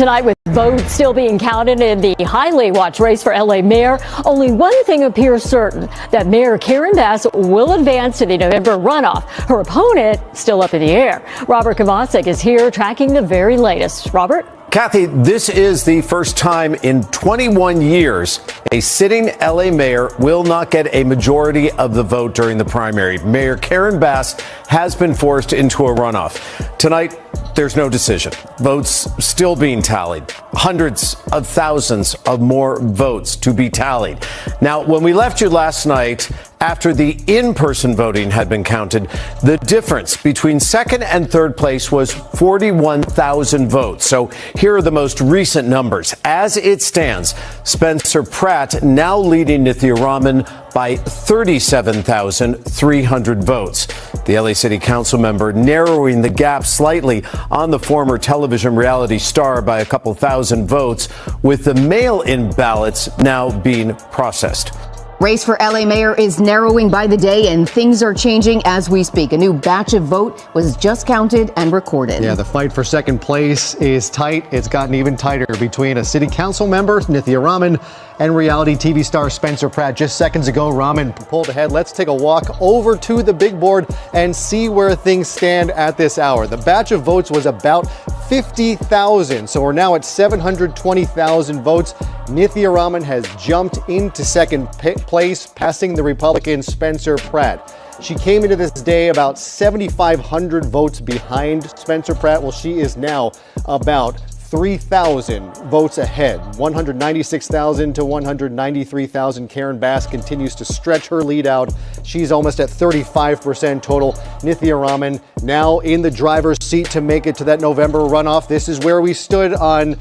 Tonight, with votes still being counted in the highly watched race for L.A. mayor, only one thing appears certain, that Mayor Karen Bass will advance to the November runoff. Her opponent still up in the air. Robert Kovacic is here tracking the very latest. Robert? Kathy, this is the first time in 21 years a sitting L.A. mayor will not get a majority of the vote during the primary. Mayor Karen Bass has been forced into a runoff. Tonight, there's no decision. Votes still being tallied. Hundreds of thousands of more votes to be tallied. Now, when we left you last night, after the in-person voting had been counted, the difference between second and third place was 41,000 votes. So here are the most recent numbers. As it stands, Spencer Pratt now leading Nithya Raman by 37,300 votes. The LA City Council member narrowing the gap slightly on the former television reality star by a couple thousand votes, with the mail-in ballots now being processed. Race for LA mayor is narrowing by the day, and things are changing as we speak. A new batch of vote was just counted and recorded. Yeah, the fight for second place is tight. It's gotten even tighter between a city council member, Nithya Raman, and reality TV star Spencer Pratt. Just seconds ago, Raman pulled ahead. Let's take a walk over to the big board and see where things stand at this hour. The batch of votes was about 50,000, so we're now at 720,000 votes. Nithya Raman has jumped into second place, passing the Republican Spencer Pratt. She came into this day about 7,500 votes behind Spencer Pratt. Well, she is now about 3,000 votes ahead, 196,000 to 193,000. Karen Bass continues to stretch her lead out. She's almost at 35% total. Nithya Raman now in the driver's seat to make it to that November runoff. This is where we stood on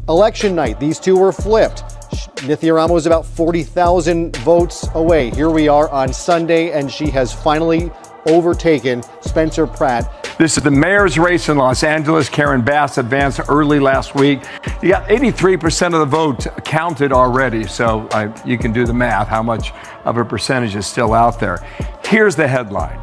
election night. These two were flipped. Nithya Raman was about 40,000 votes away. Here we are on Sunday, and she has finally overtaken Spencer Pratt. This is the mayor's race in Los Angeles. Karen Bass advanced early last week. You got 83% of the vote counted already, so you can do the math, how much of a percentage is still out there. Here's the headline,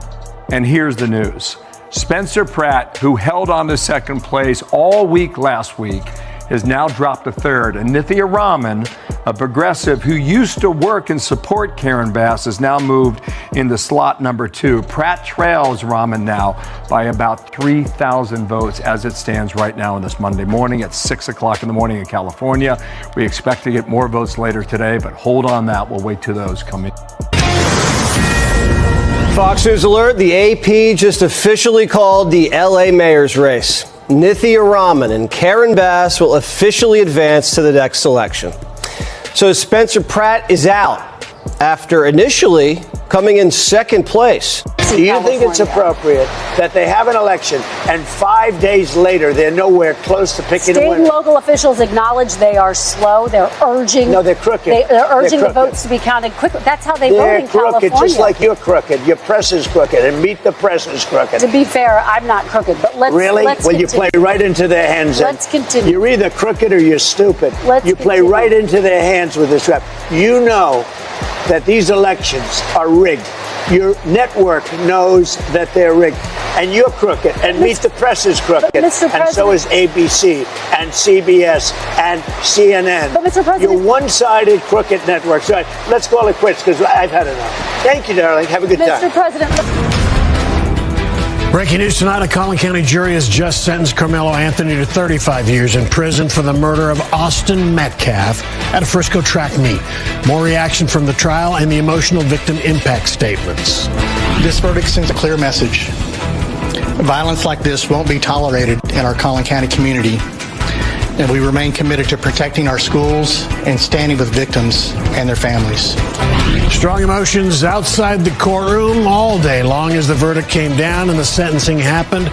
and here's the news. Spencer Pratt, who held on to second place all week last week, has now dropped to third. And Nithya Raman, a progressive who used to work and support Karen Bass, has now moved into slot number 2. Pratt trails Raman now by about 3,000 votes as it stands right now on this Monday morning at 6 o'clock in the morning in California. We expect to get more votes later today, but hold on that. We'll wait till those come in. Fox News alert, the AP just officially called the LA mayor's race. Nithya Raman and Karen Bass will officially advance to the next election. So Spencer Pratt is out after initially coming in second place. Do you think it's appropriate that they have an election and 5 days later they're nowhere close to picking a winner? State and local officials acknowledge they are slow. They're urging. No, they're crooked. They're urging the votes to be counted quickly. That's how they vote in California. They're crooked, just like you're crooked. Your press is crooked, and Meet the Press is crooked. To be fair, I'm not crooked, but let's really. Let's well, continue. You play right into their hands. Let's continue. You're either crooked or you're stupid. You play right into their hands with this rap. You know that these elections are rigged. Your network knows that they're rigged, and you're crooked, and Meet the Press is crooked, and so is ABC and CBS and CNN. But Mr. President, you're one-sided crooked network. So let's call it quits because I've had enough. Thank you, darling. Have a good time. Mr. President. Breaking news tonight, a Collin County jury has just sentenced Karmelo Anthony to 35 years in prison for the murder of Austin Metcalf at a Frisco track meet. More reaction from the trial and the emotional victim impact statements. This verdict sends a clear message. Violence like this won't be tolerated in our Collin County community, and we remain committed to protecting our schools and standing with victims and their families. Strong emotions outside the courtroom all day long as the verdict came down and the sentencing happened.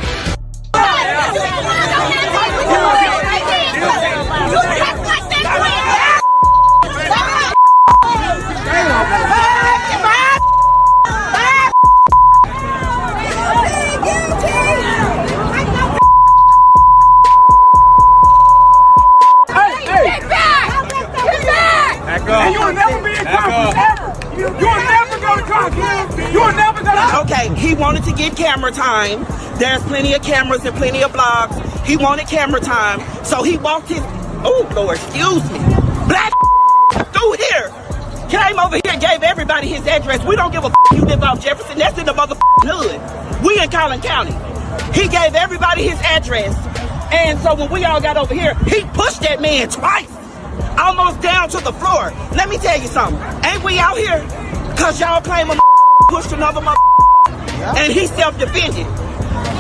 Okay, he wanted to get camera time. There's plenty of cameras and plenty of blogs. He wanted camera time, so he walked his, oh Lord, excuse me, black through here. Came over here, gave everybody his address. We don't give a you live off Jefferson. That's in the motherfucking hood. We in Collin County. He gave everybody his address. And so when we all got over here, he pushed that man twice. Almost down to the floor. Let me tell you something. Ain't we out here? Cause y'all claim a pushed another and he self-defended.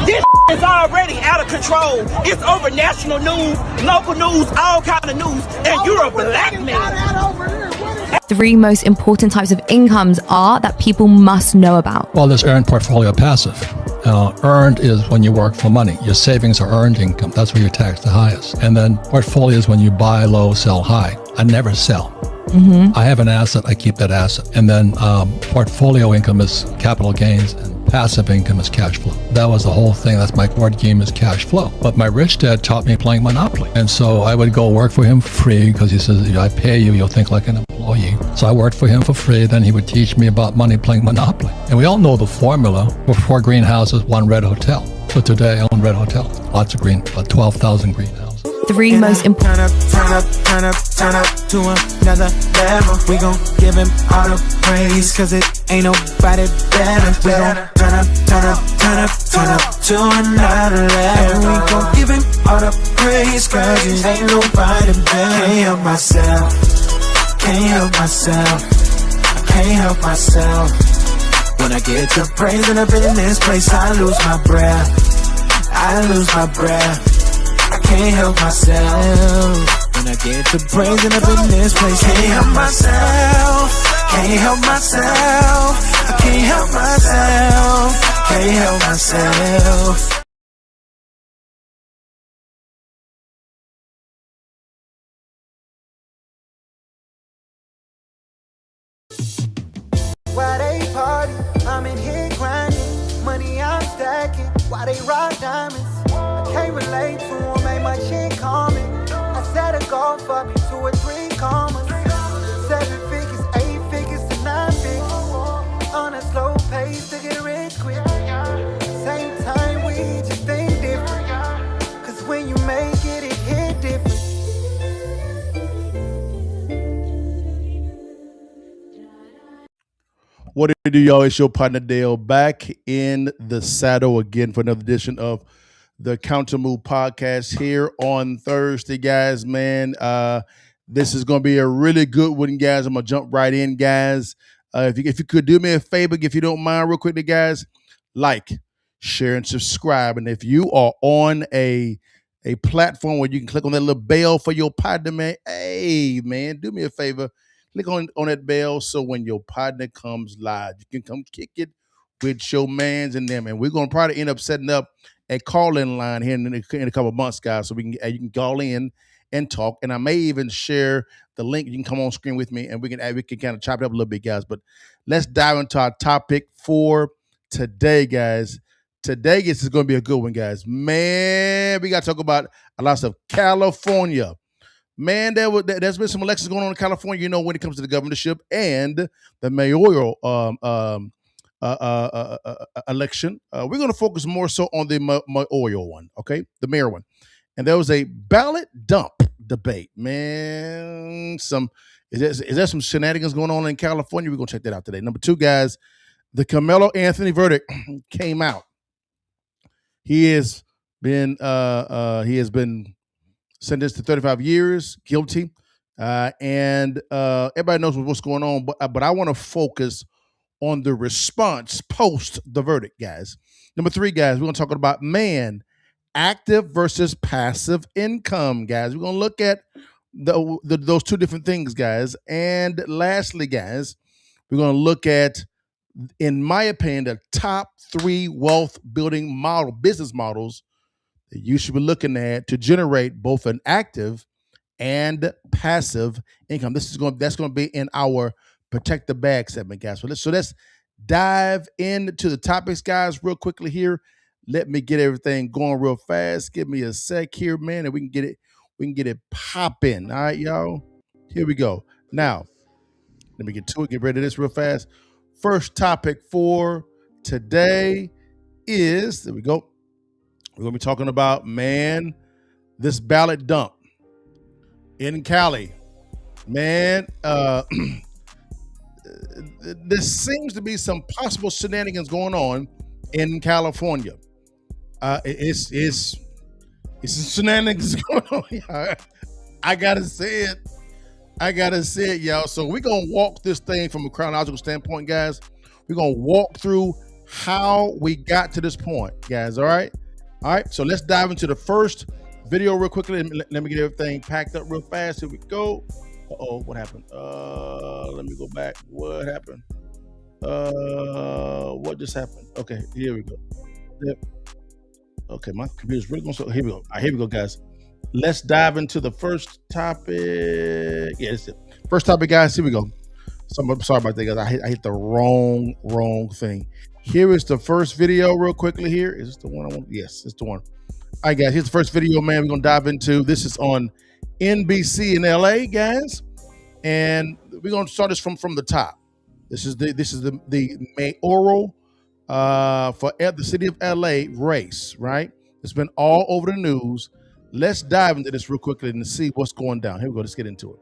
This is already out of control. It's over national news, local news, all kind of news. And you're a black man. 3 most important types of incomes are that people must know about. Well, there's earned, portfolio, passive. Earned is when you work for money. Your savings are earned income. That's where you're taxed the highest. And then portfolio is when you buy low, sell high. I never sell. I have an asset, I keep that asset. And then portfolio income is capital gains, and passive income is cash flow. That was the whole thing. That's my board game, is cash flow. But my rich dad taught me playing Monopoly. And so I would go work for him for free because he says, if I pay you, you'll think like an employee. So I worked for him for free. Then he would teach me about money playing Monopoly. And we all know the formula for 4 greenhouses, 1 red hotel. So today I own red hotel. Lots of green, about 12,000 greenhouses. 3 most important. Turn up to another level. We gon' give him all the praise, cause it ain't nobody better. We gon' turn up to another level. We gon' give him all the praise, cause it ain't nobody better. Can't help myself. I can't help myself. When I get to praising up in this place, I lose my breath. I can't help myself. When I get to praising up in this place, can't help myself. I can't help myself. Why they party? I'm in here grinding. Money I'm stacking. Why they rock diamonds? I can't relate to them, ain't my shit coming. I set a goal for me, 2 or 3 commas. 7 figures, 8 figures to 9 figures. On a slow pace to get rich quick. Same time we just think different. Cause when you make it, it hit different. What do you do, y'all? It's your partner Dale back in the saddle again for another edition of the Counter Move podcast here on Thursday, guys. Man, this is going to be a really good one, guys. I'm going to jump right in, guys. If you could do me a favor, if you don't mind, real quickly, guys, like, share, and subscribe. And if you are on a platform where you can click on that little bell for your partner, man, hey, man, do me a favor. Click on that bell so when your partner comes live, you can come kick it with your mans and them. And we're going to probably end up setting up a call-in line here in a couple of months, guys, so you can call in and talk. And I may even share the link. You can come on screen with me, and we can kind of chop it up a little bit, guys. But let's dive into our topic for today, guys. Today, this is going to be a good one, guys. Man, we got to talk about a lot of stuff. California. Man, there's been some elections going on in California, you know, when it comes to the governorship and the mayoral election. We're going to focus more so on the mayoral one, okay? The mayor one. And there was a ballot dump debate, man. Is there some shenanigans going on in California? We're going to check that out today. Number 2, guys, the Karmelo Anthony verdict came out. He has been sentenced to 35 years, guilty, and everybody knows what's going on. But I want to focus on the response post the verdict, guys. Number 3, guys, we're going to talk about active versus passive income, guys. We're going to look at those 2 different things, guys. And lastly, guys, we're going to look at, in my opinion, the top 3 wealth building business models that you should be looking at to generate both an active and passive income. That's going to be in our Protect the Bag segment, guys. So let's dive into the topics, guys, real quickly here. Let me get everything going real fast. Give me a sec here, man, and we can get it popping. All right, y'all. Here we go. Now, let me get to it. Get rid of this real fast. First topic for today is, there we go. We're going to be talking about, man, this ballot dump in Cali. Man, there seems to be some possible shenanigans going on in California. It's shenanigans going on. I gotta say it, y'all. So we're gonna walk this thing from a chronological standpoint, guys. We're gonna walk through how we got to this point, guys. All right. So let's dive into the first video real quickly. Let me get everything packed up real fast. Here we go. Uh-oh, what happened? Let me go back. What happened? What just happened? Okay, here we go. Yep. Okay, my computer's really going so here we go. All right, here we go, guys. Let's dive into the first topic. Yeah, it's it. First topic, guys. Here we go. So I'm sorry about that, guys. I hit the wrong thing. Here is the first video real quickly here. Is this the one I want? Yes, it's the one. All right, guys, here's the first video, man, we're going to dive into. This is on NBC in LA, guys. And we're going to start this from the top. This is the mayoral for the city of LA race, right? It's been all over the news. Let's dive into this real quickly and see what's going down. Here we go. Let's get into it.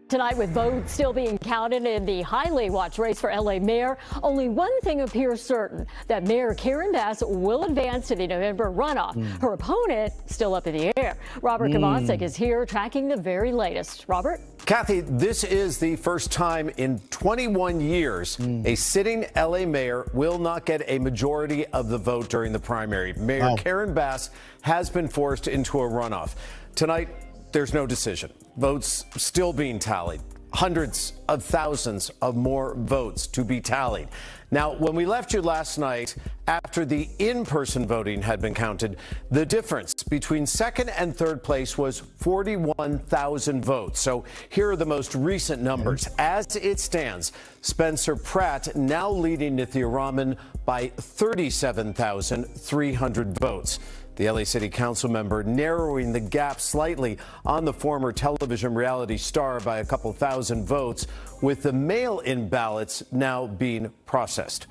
Tonight, with votes still being counted in the highly watched race for LA mayor, only one thing appears certain, that Mayor Karen Bass will advance to the November runoff. Her opponent still up in the air. Robert Kavonsik is here tracking the very latest. Robert? Kathy, this is the first time in 21 years a sitting LA mayor will not get a majority of the vote during the primary. Mayor Karen Bass has been forced into a runoff. Tonight, there's no decision. Votes still being tallied. Hundreds of thousands of more votes to be tallied. Now, when we left you last night, after the in-person voting had been counted, the difference between second and third place was 41,000 votes. So here are the most recent numbers. As it stands, Spencer Pratt now leading Nithya Raman by 37,300 votes. The LA City Council member narrowing the gap slightly on the former television reality star by a couple thousand votes, with the mail-in ballots now being processed.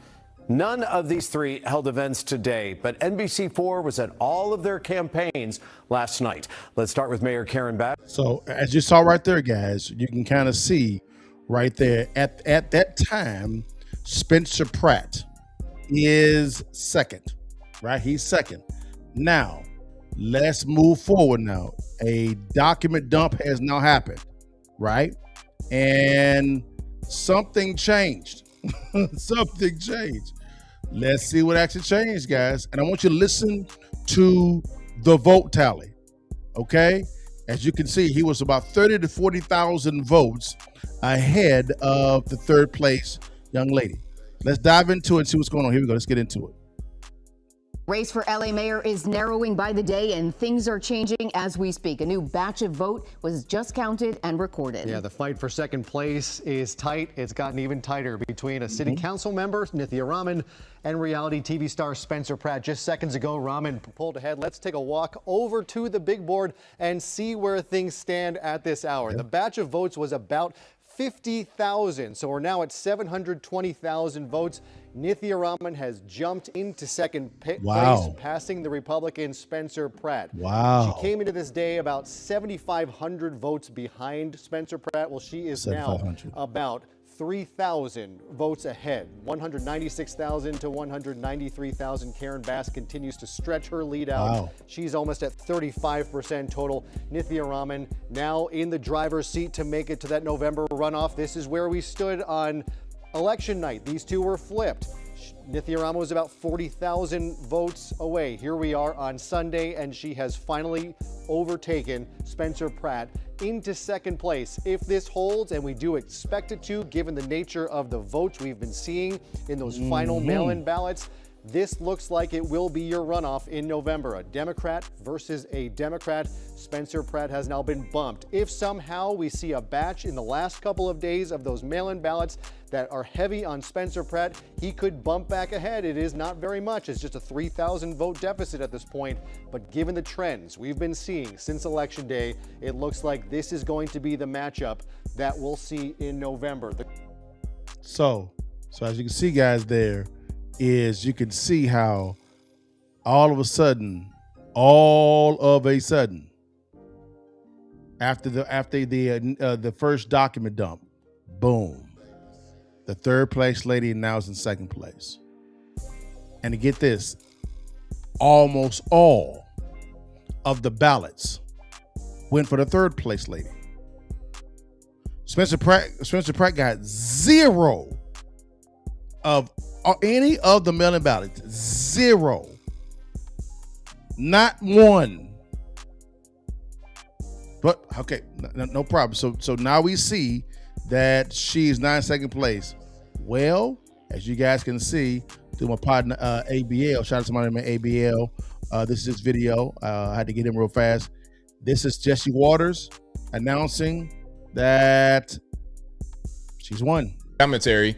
None of these three held events today, but NBC4 was at all of their campaigns last night. Let's start with Mayor Karen Bass. So as you saw right there, guys, you can kind of see right there at that time, Spencer Pratt is second, right? He's second. Now, let's move forward now. A document dump has now happened, right? And something changed. Something changed. Let's see what actually changed, guys. And I want you to listen to the vote tally, okay? As you can see, he was about 30 to 40,000 votes ahead of the third place young lady. Let's dive into it and see what's going on. Here we go. Let's get into it. Race for LA mayor is narrowing by the day, and things are changing as we speak. A new batch of vote was just counted and recorded. Yeah, the fight for second place is tight. It's gotten even tighter between a city council member, Nithya Raman, and reality TV star Spencer Pratt. Just seconds ago, Raman pulled ahead. Let's take a walk over to the big board and see where things stand at this hour. The batch of votes was about 50,000, so we're now at 720,000 votes. Nithya Raman has jumped into second place, passing the Republican Spencer Pratt. Wow. She came into this day about 7,500 votes behind Spencer Pratt. Well, she is now about 3,000 votes ahead. 196,000 to 193,000. Karen Bass continues to stretch her lead out. Wow. She's almost at 35% total. Nithya Raman now in the driver's seat to make it to that November runoff. This is where we stood on election night. These two were flipped. Nithya Raman was about 40,000 votes away. Here we are on Sunday, and she has finally overtaken Spencer Pratt into second place. If this holds, and we do expect it to, given the nature of the votes we've been seeing in those final mail-in ballots, this looks like it will be your runoff in November. A Democrat versus a Democrat. Spencer Pratt has now been bumped. If somehow we see a batch in the last couple of days of those mail-in ballots that are heavy on Spencer Pratt, he could bump back ahead. It is not very much. It's just a 3,000 vote deficit at this point. But given the trends we've been seeing since Election Day, it looks like this is going to be the matchup that we'll see in November. So as you can see, guys, there is, you can see how all of a sudden all of a sudden, after the first document dump, boom, the third place lady now is in second place. And to get this, almost all of the ballots went for the third place lady. Spencer Pratt got 0 of any of the mail-in ballots. 0. Not one. But okay, no problem. So now we see that she's not in second place. Well, as you guys can see through my partner ABL, shout out to my man ABL. This is his video. I had to get him real fast. This is Jesse Waters announcing that she's won. Commentary.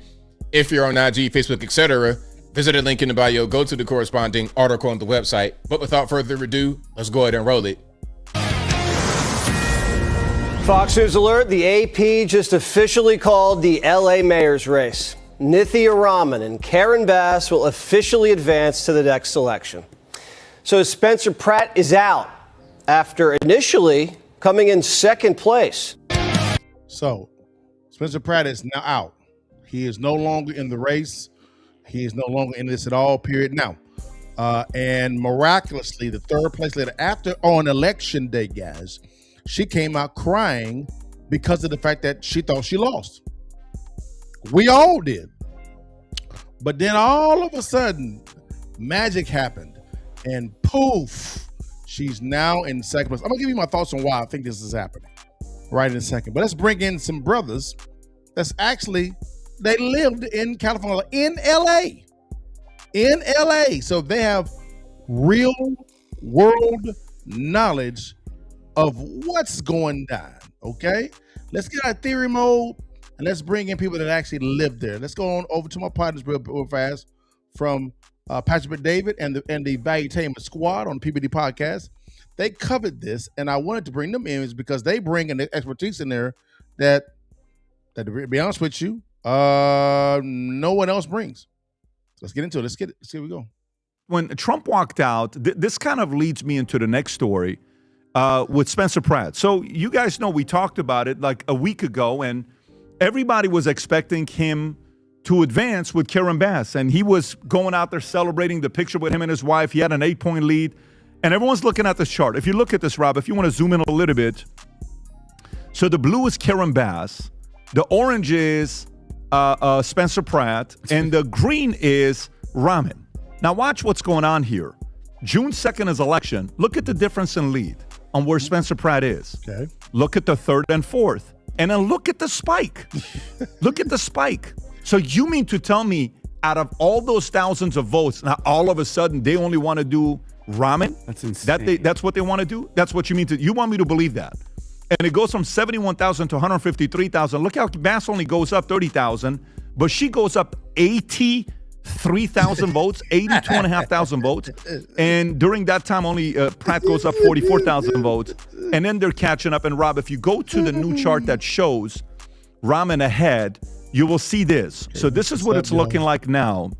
If you're on IG, Facebook, etc., visit the link in the bio, go to the corresponding article on the website. But without further ado, let's go ahead and roll it. Fox News alert, the AP just officially called the LA mayor's race. Nithya Raman and Karen Bass will officially advance to the next election. So Spencer Pratt is out after initially coming in second place. So Spencer Pratt is now out. He is no longer in the race. He is no longer in this at all, period. Now, and miraculously, the third place later, after on election day, guys, she came out crying because of the fact that she thought she lost. We all did. But then all of a sudden, magic happened. And poof, she's now in second place. I'm going to give you my thoughts on why I think this is happening right in a second. But let's bring in some brothers that's actually, they lived in California, in LA. In LA. So they have real world knowledge of what's going down. Okay? Let's get our theory mode and let's bring in people that actually live there. Let's go on over to my partners real fast from Patrick David and the Valuetainment Squad on the PBD podcast. They covered this, and I wanted to bring them in because they bring an expertise in there that to be honest with you, no one else brings. Let's get into it. Let's see where we go. When Trump walked out, this kind of leads me into the next story with Spencer Pratt. So you guys know we talked about it like a week ago, and everybody was expecting him to advance with Karen Bass, and he was going out there celebrating the picture with him and his wife. He had an 8-point lead, and everyone's looking at this chart. If you look at this, Rob, if you want to zoom in a little bit, so the blue is Karen Bass, the orange is Spencer Pratt, and the green is Raman. Now watch what's going on here. June 2nd is election. Look at the difference in lead on where Spencer Pratt is. Okay. Look at the third and fourth. And then look at the spike. Look at the spike. So you mean to tell me out of all those thousands of votes, now all of a sudden they only want to do Raman? That's insane. That's what they want to do? That's what you mean to, you want me to believe that? And it goes from 71,000 to 153,000. Look how Bass only goes up 30,000, but she goes up 83,000 votes, 82,500 votes. And during that time, only Pratt goes up 44,000 votes. And then they're catching up. And Rob, if you go to the new chart that shows Raman ahead, you will see this. Okay, so this is what it's looking like now.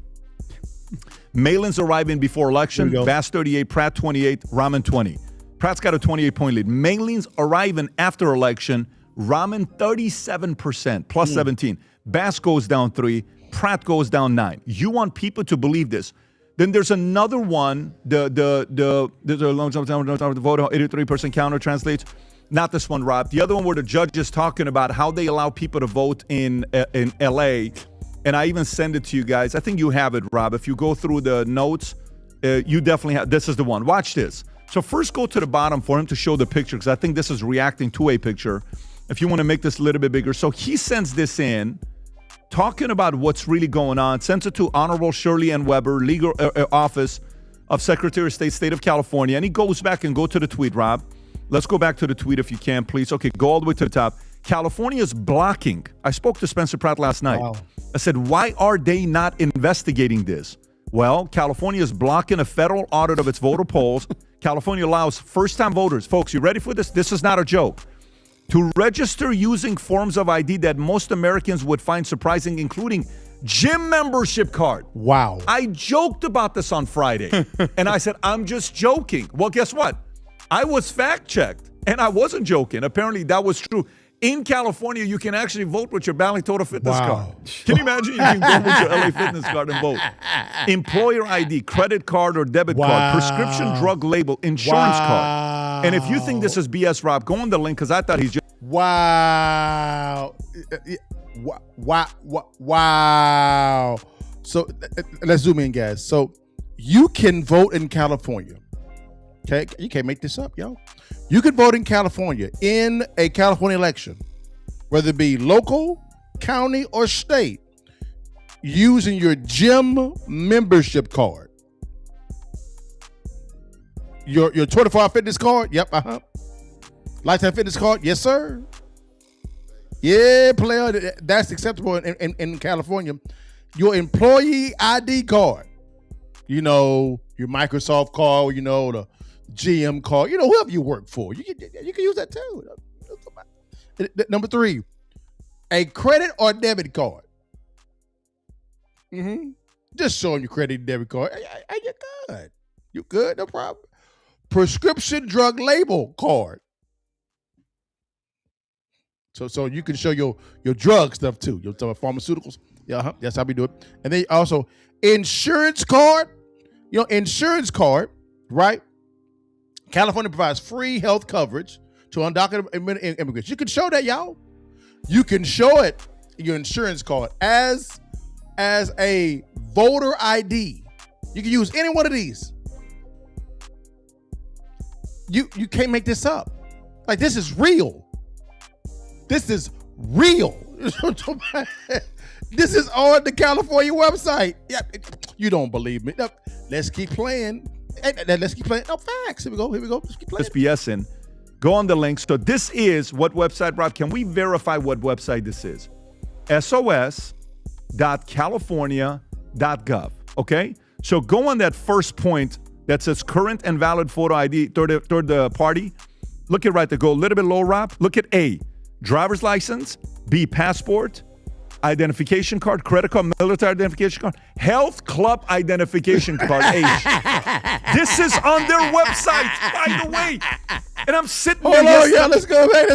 Mail-ins arriving before election. Bass 38, Pratt 28, Raman 20. Pratt's got a 28-point lead. Mail-ins arriving after election. Raman 37%, plus 17. Bass goes down 3. Pratt goes down 9. You want people to believe this. Then there's another one. There's a long time to vote. 83% counter translates. Not this one, Rob. The other one where the judge is talking about how they allow people to vote in LA. And I even send it to you guys. I think you have it, Rob. If you go through the notes, you definitely have. This is the one. Watch this. So first go to the bottom for him to show the picture, because I think this is reacting to a picture. If you want to make this a little bit bigger. So he sends this in, talking about what's really going on. Sends it to Honorable Shirley Ann Weber, Legal Office of Secretary of State, State of California. And he goes back and go to the tweet, Rob. Let's go back to the tweet if you can, please. Okay, go all the way to the top. California is blocking. I spoke to Spencer Pratt last night. Wow. I said, why are they not investigating this? Well, California is blocking a federal audit of its voter polls. California allows first-time voters. Folks, you ready for this? This is not a joke. To register using forms of ID that most Americans would find surprising, including Gym membership card. Wow. I joked about this on Friday, and I said, I'm just joking. Well, guess what? I was fact-checked, and I wasn't joking. Apparently, that was true. In California, you can actually vote with your Ballot Total Fitness card. Can you imagine you can go with your LA Fitness card and vote? Employer ID, credit card or debit card, prescription drug label, insurance card. And if you think this is BS, Rob, go on the link because I thought he's just... Wow. Wow. So let's zoom in, guys. So you can vote in California. Okay, you can't make this up, yo. You can vote in California in a California election, whether it be local, county, or state, using your gym membership card. Your 24-hour fitness card? Yep, Lifetime fitness card? Yes, sir. Yeah, player, that's acceptable in California. Your employee ID card. You know, your Microsoft card, you know, the GM card, you know, whoever you work for, you can use that too. Number 3, a credit or debit card. Just showing your credit and debit card. Hey, you're good. You good? No problem. Prescription drug label card. So you can show your drug stuff too. Your pharmaceuticals. Yeah, that's how we do it. And then also insurance card. You know, insurance card, right? California provides free health coverage to undocumented immigrants. You can show that, y'all. You can show it, your insurance card, as a voter ID. You can use any one of these. You can't make this up. Like, this is real. This is real. This is on the California website. Yeah, you don't believe me. No, let's keep playing. Let's keep playing. No, facts. Here we go. Let's keep playing. SBSN. Go on the link. So this is what website, Rob? Can we verify what website this is? sos.california.gov. Okay? So go on that first point that says current and valid photo ID, third party. Look at right there. Go a little bit low, Rob. Look at A, driver's license. B, passport. Identification card, credit card, military identification card, health club identification card, H. This is on their website, by the way. And I'm sitting there. Hold on, yeah, let's go back.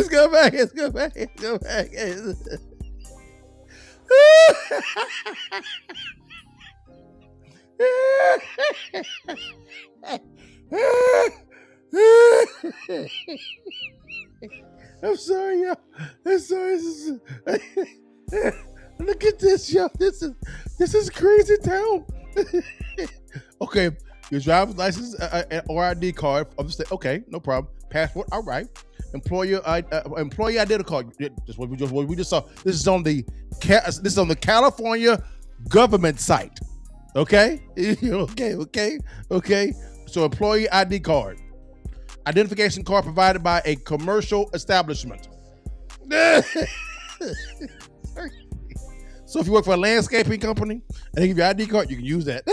I'm sorry, yo. I'm sorry. Look at this, yo. This is crazy town. Okay, your driver's license or ID card of the state. Okay, no problem. Passport. All right. Employee identity card. Just what we just saw. This is on the California government site. Okay. Okay. So employee ID card, identification card provided by a commercial establishment. So if you work for a landscaping company and they give you an ID card, you can use that.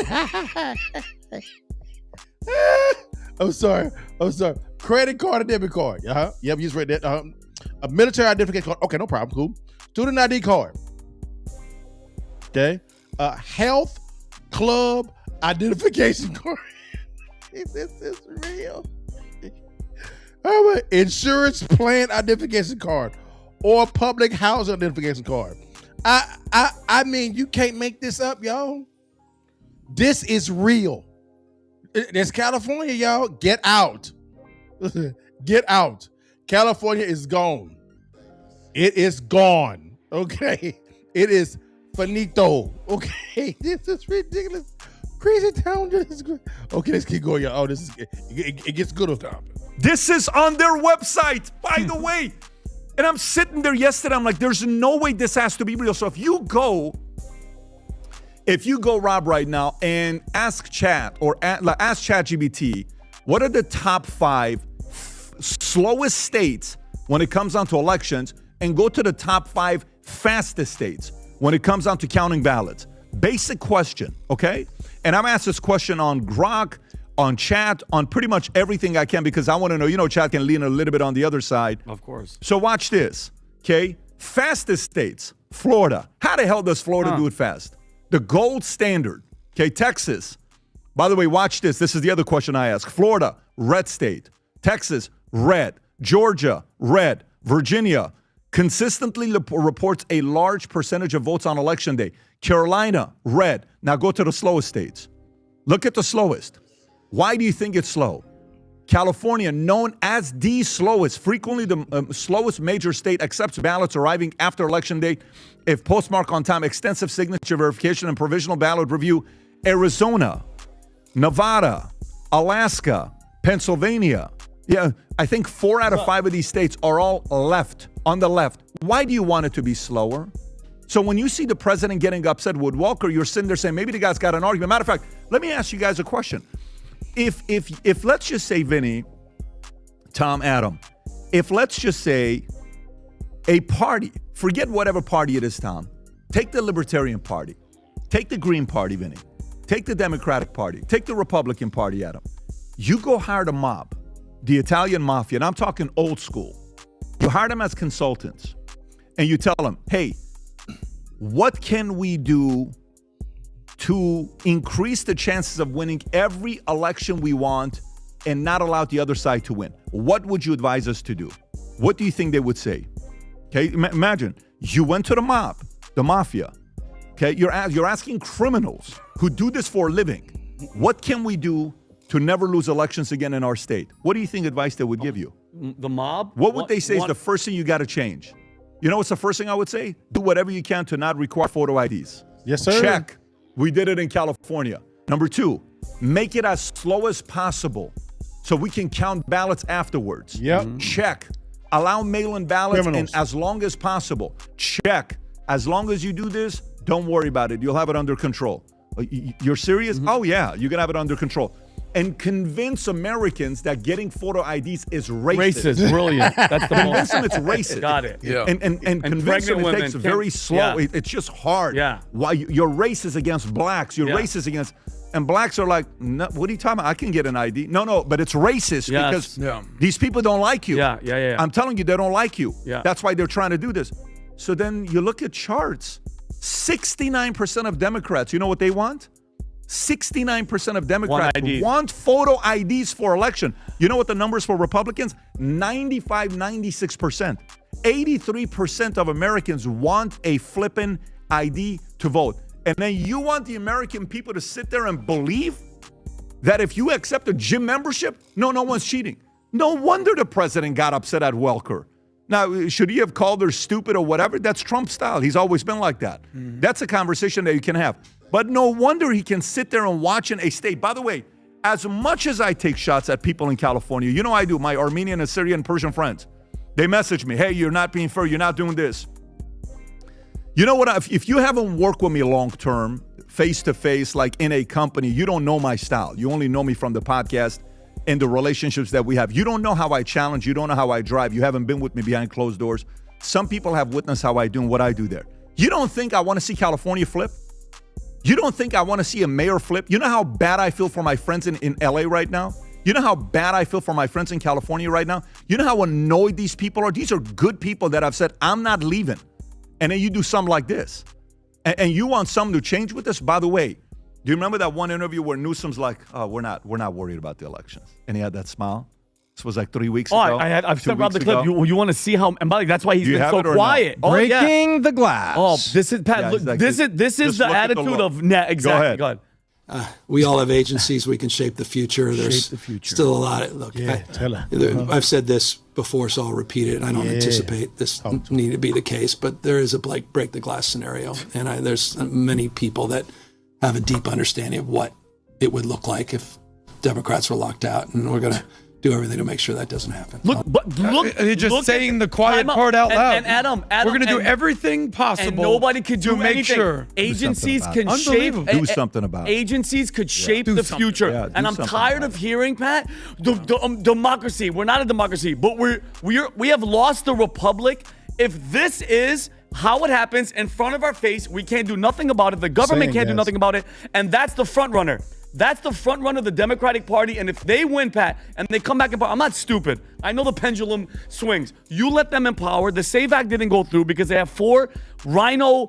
I'm sorry. Credit card or debit card. Yep, you just read that. A military identification card. Okay, no problem. Cool. Student ID card. Okay. Health club identification card. This is real. All right. Insurance plan identification card or public housing identification card. I mean, you can't make this up, y'all. This is real. It's California, y'all. Get out. Get out. California is gone. It is gone. Okay. It is finito. Okay. This is ridiculous. Crazy town. Okay, let's keep going, y'all. Oh, it gets good on top. This is on their website, by the way. And I'm sitting there yesterday, I'm like, there's no way this has to be real. So if you go, Rob, right now and ask chat or ask ChatGPT, what are the top 5 slowest states when it comes down to elections, and go to the top 5 fastest states when it comes down to counting ballots. Basic question, okay? And I'm asked this question on Grok, on chat, on pretty much everything I can, because I want to know, chat can lean a little bit on the other side. Of course. So watch this, okay? Fastest states, Florida. How the hell does Florida do it fast? The gold standard. Okay, Texas. By the way, watch this. This is the other question I ask. Florida, red state. Texas, red. Georgia, red. Virginia, consistently reports a large percentage of votes on election day. Carolina, red. Now go to the slowest states. Look at the slowest. Why do you think it's slow? California, known as the slowest, frequently the slowest major state, accepts ballots arriving after election day if postmarked on time, extensive signature verification, and provisional ballot review. Arizona, Nevada, Alaska, Pennsylvania. Yeah, I think 4 out of 5 of these states are all on the left. Why do you want it to be slower? So when you see the president getting upset with Walker, you're sitting there saying, maybe the guy's got an argument. Matter of fact, let me ask you guys a question. If let's just say, Vinny, Tom, Adam, if let's just say a party, forget whatever party it is, Tom, take the Libertarian Party, take the Green Party, Vinny, take the Democratic Party, take the Republican Party, Adam. You go hire the mob, the Italian mafia, and I'm talking old school. You hire them as consultants, and you tell them, hey, what can we do to increase the chances of winning every election we want and not allow the other side to win? What would you advise us to do? What do you think they would say? Okay, imagine you went to the mob, the mafia. Okay, you're asking criminals who do this for a living, what can we do to never lose elections again in our state? What do you think advice they would give you? The mob? What would they say is the first thing you got to change? You know what's the first thing I would say? Do whatever you can to not require photo IDs. Yes, sir. Check. We did it in California. Number 2, make it as slow as possible so we can count ballots afterwards. Yep. Check. Allow mail-in ballots Criminals. and as long as possible. Check. As long as you do this, don't worry about it. You'll have it under control. You're serious? Oh, yeah. You're going to have it under control. And convince Americans that getting photo IDs is racist. Racist, brilliant. That's the Convince them it's racist. Got it. Yeah. And convince them it takes very slow. Yeah. It's just hard. Yeah. Why you're racist against blacks? You're racist against, and blacks are like, no, what are you talking about? I can get an ID. No, but it's racist because these people don't like you. Yeah. I'm telling you, they don't like you. Yeah. That's why they're trying to do this. So then you look at charts. 69% of Democrats, you know what they want? 69% of Democrats want photo IDs for election. You know what the numbers for Republicans? 95, 96%. 83% of Americans want a flippin' ID to vote. And then you want the American people to sit there and believe that if you accept a gym membership, no one's cheating. No wonder the president got upset at Welker. Now, should he have called her stupid or whatever? That's Trump style. He's always been like that. That's a conversation that you can have. But no wonder he can sit there and watch in a state. By the way, as much as I take shots at people in California, you know I do, my Armenian, Assyrian, and Persian friends. They message me, hey, you're not being fair, you're not doing this. You know what, if you haven't worked with me long-term, face-to-face, like in a company, you don't know my style. You only know me from the podcast and the relationships that we have. You don't know how I challenge, you don't know how I drive. You haven't been with me behind closed doors. Some people have witnessed how I do and what I do there. You don't think I want to see California flip? You don't think I want to see a mayor flip? You know how bad I feel for my friends in LA right now? You know how bad I feel for my friends in California right now? You know how annoyed these people are? These are good people that have said, I'm not leaving. And then you do something like this. And you want something to change with this? By the way, do you remember that one interview where Newsom's like, oh, we're not worried about the elections. And he had that smile? This was like 3 weeks ago. I've sent around the clip. You want to see how? And by the way, that's why he's been so quiet. No? Breaking the glass. Oh, this is Pat. Look, this is the attitude of exactly. Go ahead. We all have agencies. We can shape the future. There's still a lot of look. I've said this before, so I'll repeat it. I don't anticipate this need to be the case, but there is a break the glass scenario, and there's many people that have a deep understanding of what it would look like if Democrats were locked out, and we're going to do everything to make sure that doesn't happen. Look, you're just saying the quiet part out loud. And Adam, we're going to do everything possible. And nobody could do to make anything. sure Agencies can shape. Do something about it. Agencies could shape the future. Yeah, and I'm tired of hearing, Pat, democracy. We're not a democracy, but we have lost the republic. If this is how it happens in front of our face, we can't do nothing about it. The government can't do nothing about it. And that's the front runner. That's the front runner of the Democratic Party. And if they win, Pat, and they come back in power, I'm not stupid. I know the pendulum swings. You let them in power. The SAVE Act didn't go through because they have 4 rhino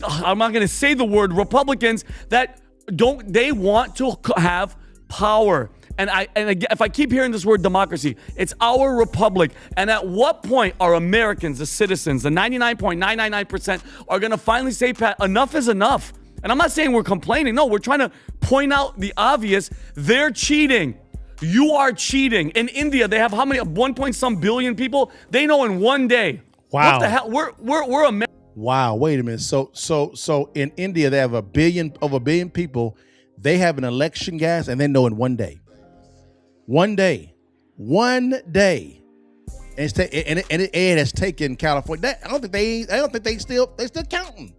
I'm not going to say the word Republicans that they want to have power. And again, if I keep hearing this word democracy, it's our republic. And at what point are Americans, the citizens, the 99.999% are going to finally say, Pat, enough is enough? And I'm not saying we're complaining. No, we're trying to point out the obvious. They're cheating. You are cheating. In India, they have how many? 1 billion people. They know in one day. Wow. What the hell? We're America. Wow. Wait a minute. So in India, they have over a billion people. They have an election, guys, and they know in one day. One day. And it has taken California. I don't think they still counting.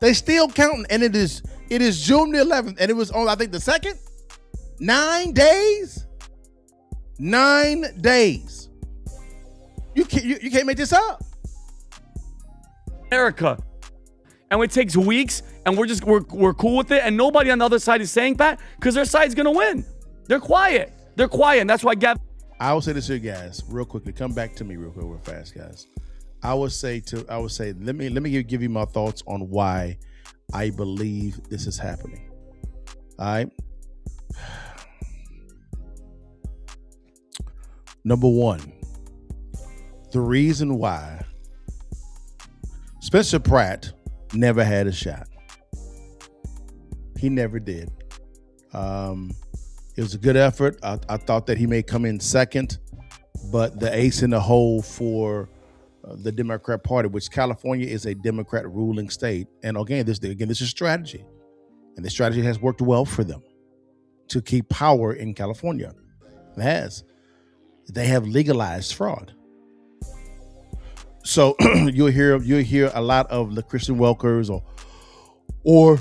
They still counting, and it is June the 11th, and it was on, I think, the 2nd. 9 days. 9 days. You can't make this up. America, and it takes weeks, and we're cool with it, and nobody on the other side is saying that because their side's gonna win. They're quiet, and that's why Gavin. I will say this here, guys, real quickly. Come back to me real quick, real fast, guys. I would say, let me give you my thoughts on why I believe this is happening. All right. Number one, the reason why Spencer Pratt never had a shot. He never did. It was a good effort. I thought that he may come in second, but the ace in the hole for the Democrat Party, which California is a Democrat ruling state. And again, this is strategy. And the strategy has worked well for them to keep power in California. It has. They have legalized fraud. So you'll hear a lot of the Christian Welkers or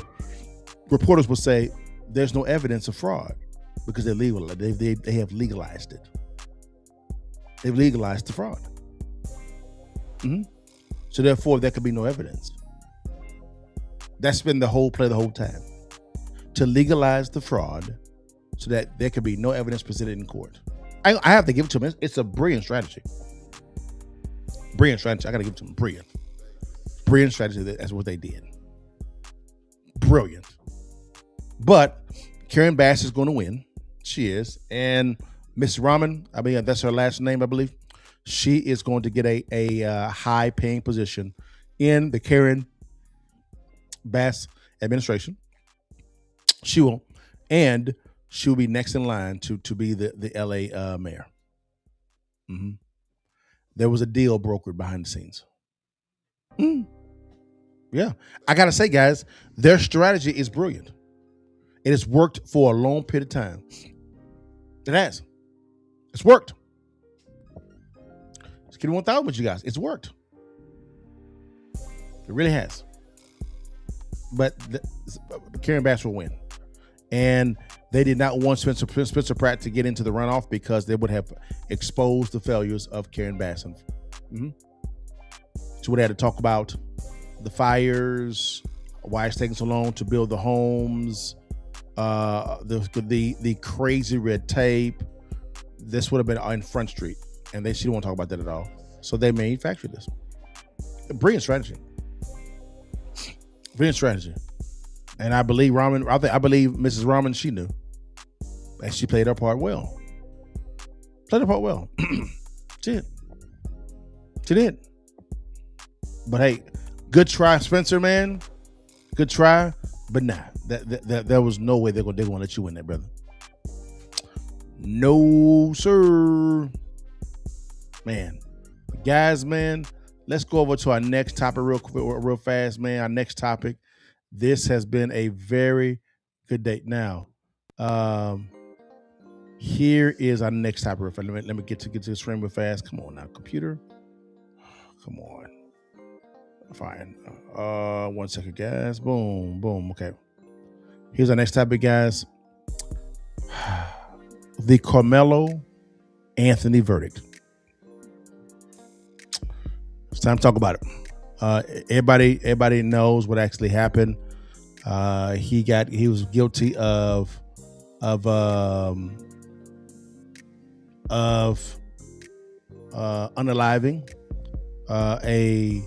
reporters will say there's no evidence of fraud because they're legal. They have legalized it. They've legalized the fraud. Mm-hmm. So therefore, there could be no evidence. That's been the whole play the whole time, to legalize the fraud, so that there could be no evidence presented in court. I have to give it to them. It's a brilliant strategy. Brilliant strategy. I got to give it to them. Brilliant strategy. That's what they did. Brilliant. But Karen Bass is going to win. She is, and Miss Rahman. I mean, that's her last name, I believe. She is going to get a high-paying position in the Karen Bass administration. She will, and she will be next in line to be the LA mayor. Mm-hmm. There was a deal brokered behind the scenes. Yeah, I gotta say, guys, their strategy is brilliant. It has worked for a long period of time. It has. It's worked. Getting 1,000 with you guys. It's worked. It really has. But Karen Bass will win. And they did not want Spencer Pratt to get into the runoff because they would have exposed the failures of Karen Bass. Mm-hmm. She would have had to talk about the fires, why it's taking so long to build the homes, the crazy red tape. This would have been on Front Street. And she didn't want to talk about that at all. So they manufactured this. Brilliant strategy. Brilliant strategy. And I believe Mrs. Rahman, she knew. And she played her part well. She did. But hey, good try, Spencer, man. Good try. But nah, there was no way they're gonna let you win that, brother. No, sir. Man, guys, man, let's go over to our next topic real fast, man. Our next topic. This has been a very good day. Now, here is our next topic. Let me get to the screen real fast. Come on now, computer. Come on. Fine. 1 second, guys. Boom, boom. Okay. Here's our next topic, guys. The Karmelo Anthony verdict. It's time to talk about it. Everybody knows what actually happened. He was guilty of unaliving a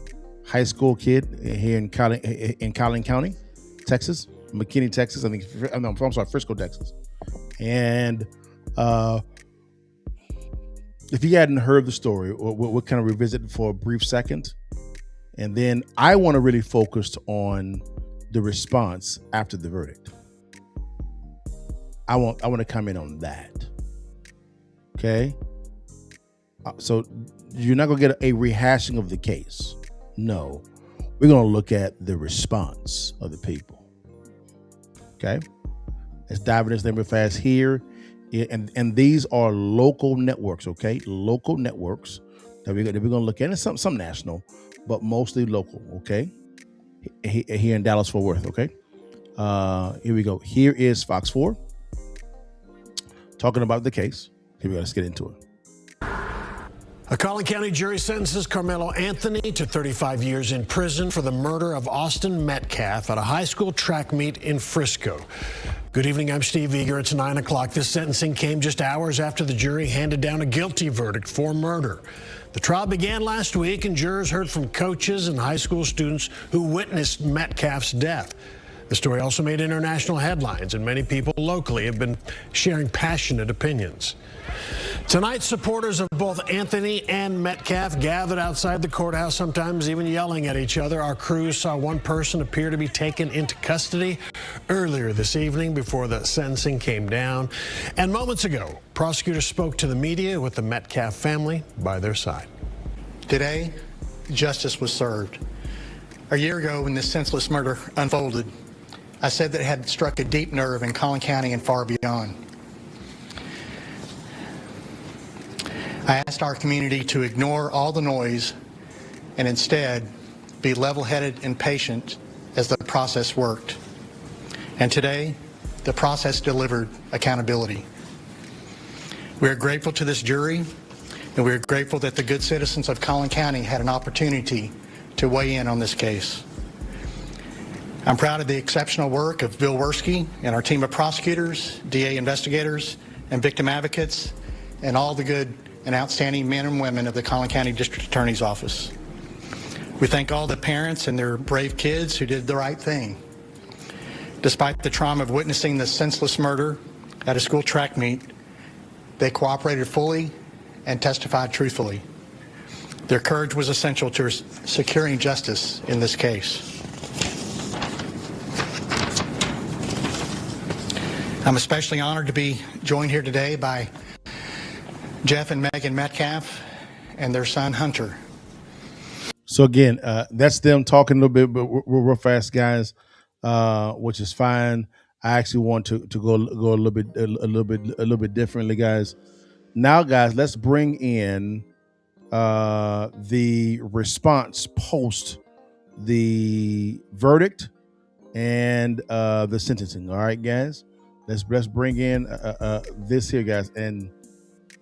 high school kid here in Collin County, Texas, McKinney, Texas. I'm sorry, Frisco, Texas. And if you hadn't heard the story, we'll kind of revisit it for a brief second. And then I want to really focus on the response after the verdict. I want to comment on that. Okay? So you're not going to get a rehashing of the case. No. We're going to look at the response of the people. Okay? Let's dive into this thing real fast here. And these are local networks, okay? Local networks that we're going to look at. And some national, but mostly local, okay? Here in Dallas-Fort Worth, okay? Here we go. Here is Fox 4 talking about the case. Here we go. Let's get into it. A Collin County jury sentences Karmelo Anthony to 35 years in prison for the murder of Austin Metcalf at a high school track meet in Frisco. Good evening, I'm Steve Eager. It's 9 o'clock. This sentencing came just hours after the jury handed down a guilty verdict for murder. The trial began last week, and jurors heard from coaches and high school students who witnessed Metcalf's death. The story also made international headlines, and many people locally have been sharing passionate opinions. Tonight, supporters of both Anthony and Metcalf gathered outside the courthouse, sometimes even yelling at each other. Our crews saw one person appear to be taken into custody earlier this evening before the sentencing came down. And moments ago, prosecutors spoke to the media with the Metcalf family by their side. Today, justice was served. A year ago, when this senseless murder unfolded, I said that it had struck a deep nerve in Collin County and far beyond. I asked our community to ignore all the noise and instead be level-headed and patient as the process worked. And today, the process delivered accountability. We are grateful to this jury, and we are grateful that the good citizens of Collin County had an opportunity to weigh in on this case. I'm proud of the exceptional work of Bill Werski and our team of prosecutors, DA investigators, and victim advocates, and all the good and outstanding men and women of the Collin County District Attorney's Office. We thank all the parents and their brave kids who did the right thing. Despite the trauma of witnessing the senseless murder at a school track meet, they cooperated fully and testified truthfully. Their courage was essential to securing justice in this case. I'm especially honored to be joined here today by Jeff and Megan Metcalf and their son Hunter. So again, that's them talking a little bit, but real fast, guys, which is fine. I actually want to go a little bit differently, guys. Now, guys, let's bring in the response post the verdict and the sentencing. All right, guys, let's bring in this here, guys, and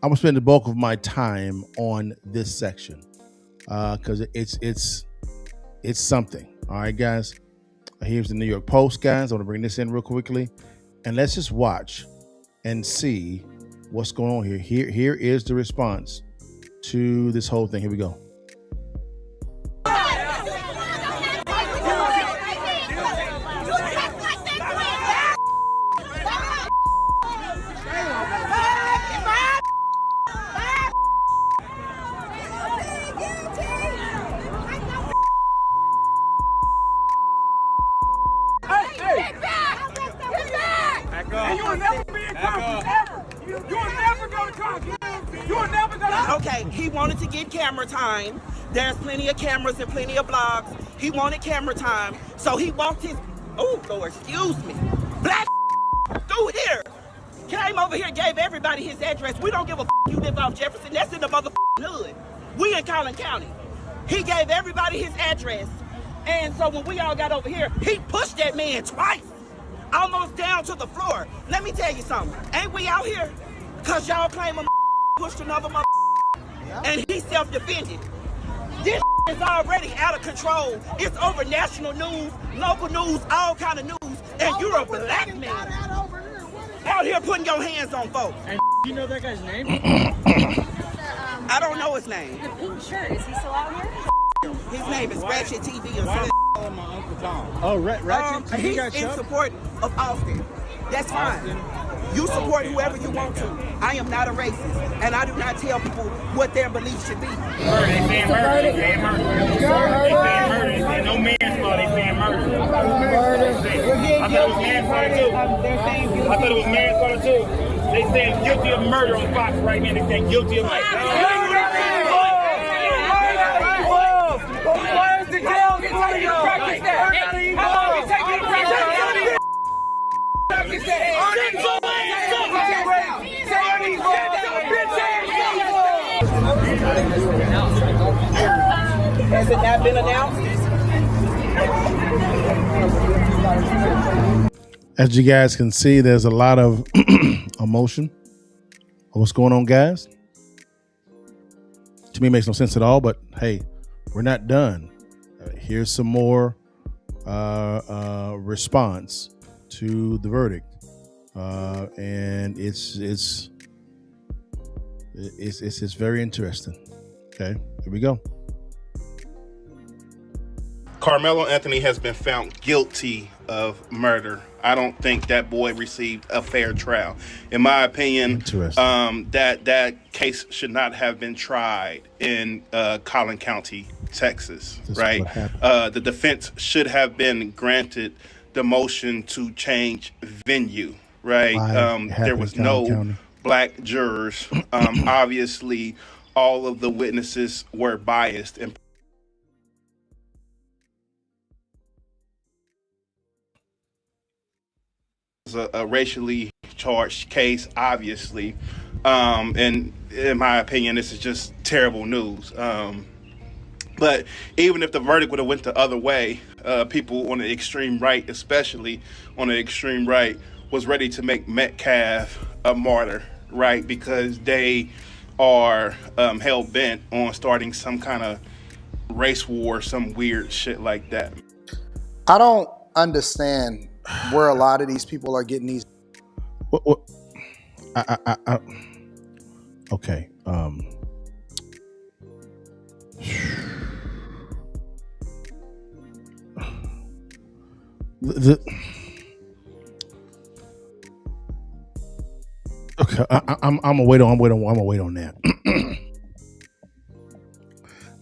I'm gonna spend the bulk of my time on this section because it's something. All right, guys. Here's the New York Post, guys. I want to bring this in real quickly, and let's just watch and see what's going on here. Here is the response to this whole thing. Here we go. Okay, he wanted to get camera time. There's plenty of cameras and plenty of blogs. He wanted camera time, so he walked his, oh Lord, excuse me, black through here. Came over here, gave everybody his address. We don't give a you live off Jefferson. That's in the motherfucking hood. We in Collin County. He gave everybody his address. And so when we all got over here, he pushed that man twice, almost down to the floor. Let me tell you something. Ain't we out here? Cause y'all claim a pushed another and he self-defended. This is already out of control. It's over national news, local news, all kind of news, and you're a black man out here putting your hands on folks. And you know that guy's name? I don't know his name. The pink shirt, is he still out here? His name is Ratchet TV or something. Oh, Ratchet TV He's got in shot? support of Austin. That's fine. You support whoever you want to. I am not a racist, and I do not tell people what their beliefs should be. They saying murder. They saying murder. They saying murder. They saying no manslaughter. They saying murder. I thought it was manslaughter too. They saying guilty of murder on Fox right now. They saying guilty of murder. Why is the jail taking you to practice that? How long is it taking you to practice that? Has it not been announced? As you guys can see, there's a lot of emotion. What's going on, guys? To me, it makes no sense at all, but hey, we're not done. Here's some more response to the verdict. And it's very interesting. Okay, here we go. Karmelo Anthony has been found guilty of murder. I don't think that boy received a fair trial. In my opinion, that case should not have been tried in Collin County, Texas, right? The defense should have been granted the motion to change venue, right? There was no black jurors. Obviously, all of the witnesses were biased and a racially charged case, obviously, and in my opinion, this is just terrible news. But even if the verdict would have went the other way, people on the extreme right, especially on the extreme right, was ready to make Metcalf a martyr, right? Because they are hell bent on starting some kind of race war, some weird shit like that. I don't understand where a lot of these people are getting these. Okay. Okay, I'm gonna wait on that.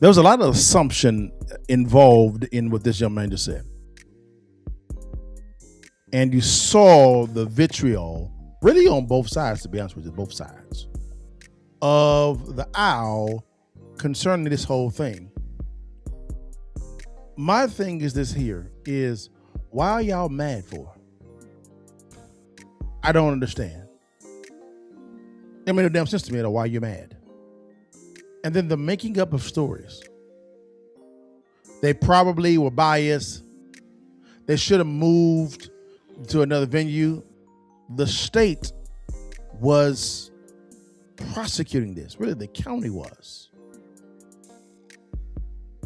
There was a lot of assumption involved in what this young man just said. And you saw the vitriol really on both sides, to be honest with you, both sides of the aisle concerning this whole thing. My thing is this here is, why are y'all mad for? I don't understand. It made no damn sense to me at all why you're mad. And then the making up of stories. They probably were biased. They should have moved to another venue. The state was prosecuting this. Really, the county was.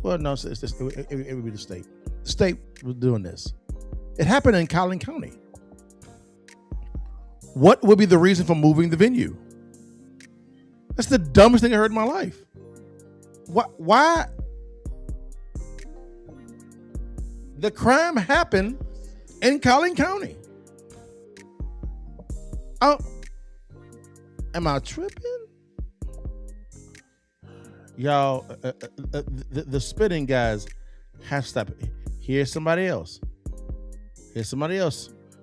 Well, no, it would be the state. The state was doing this. It happened in Collin County. What would be the reason for moving the venue? That's the dumbest thing I heard in my life. Why? The crime happened in Collin County. Oh, am I tripping? Y'all, the spitting guys have to stop it. Here's somebody else.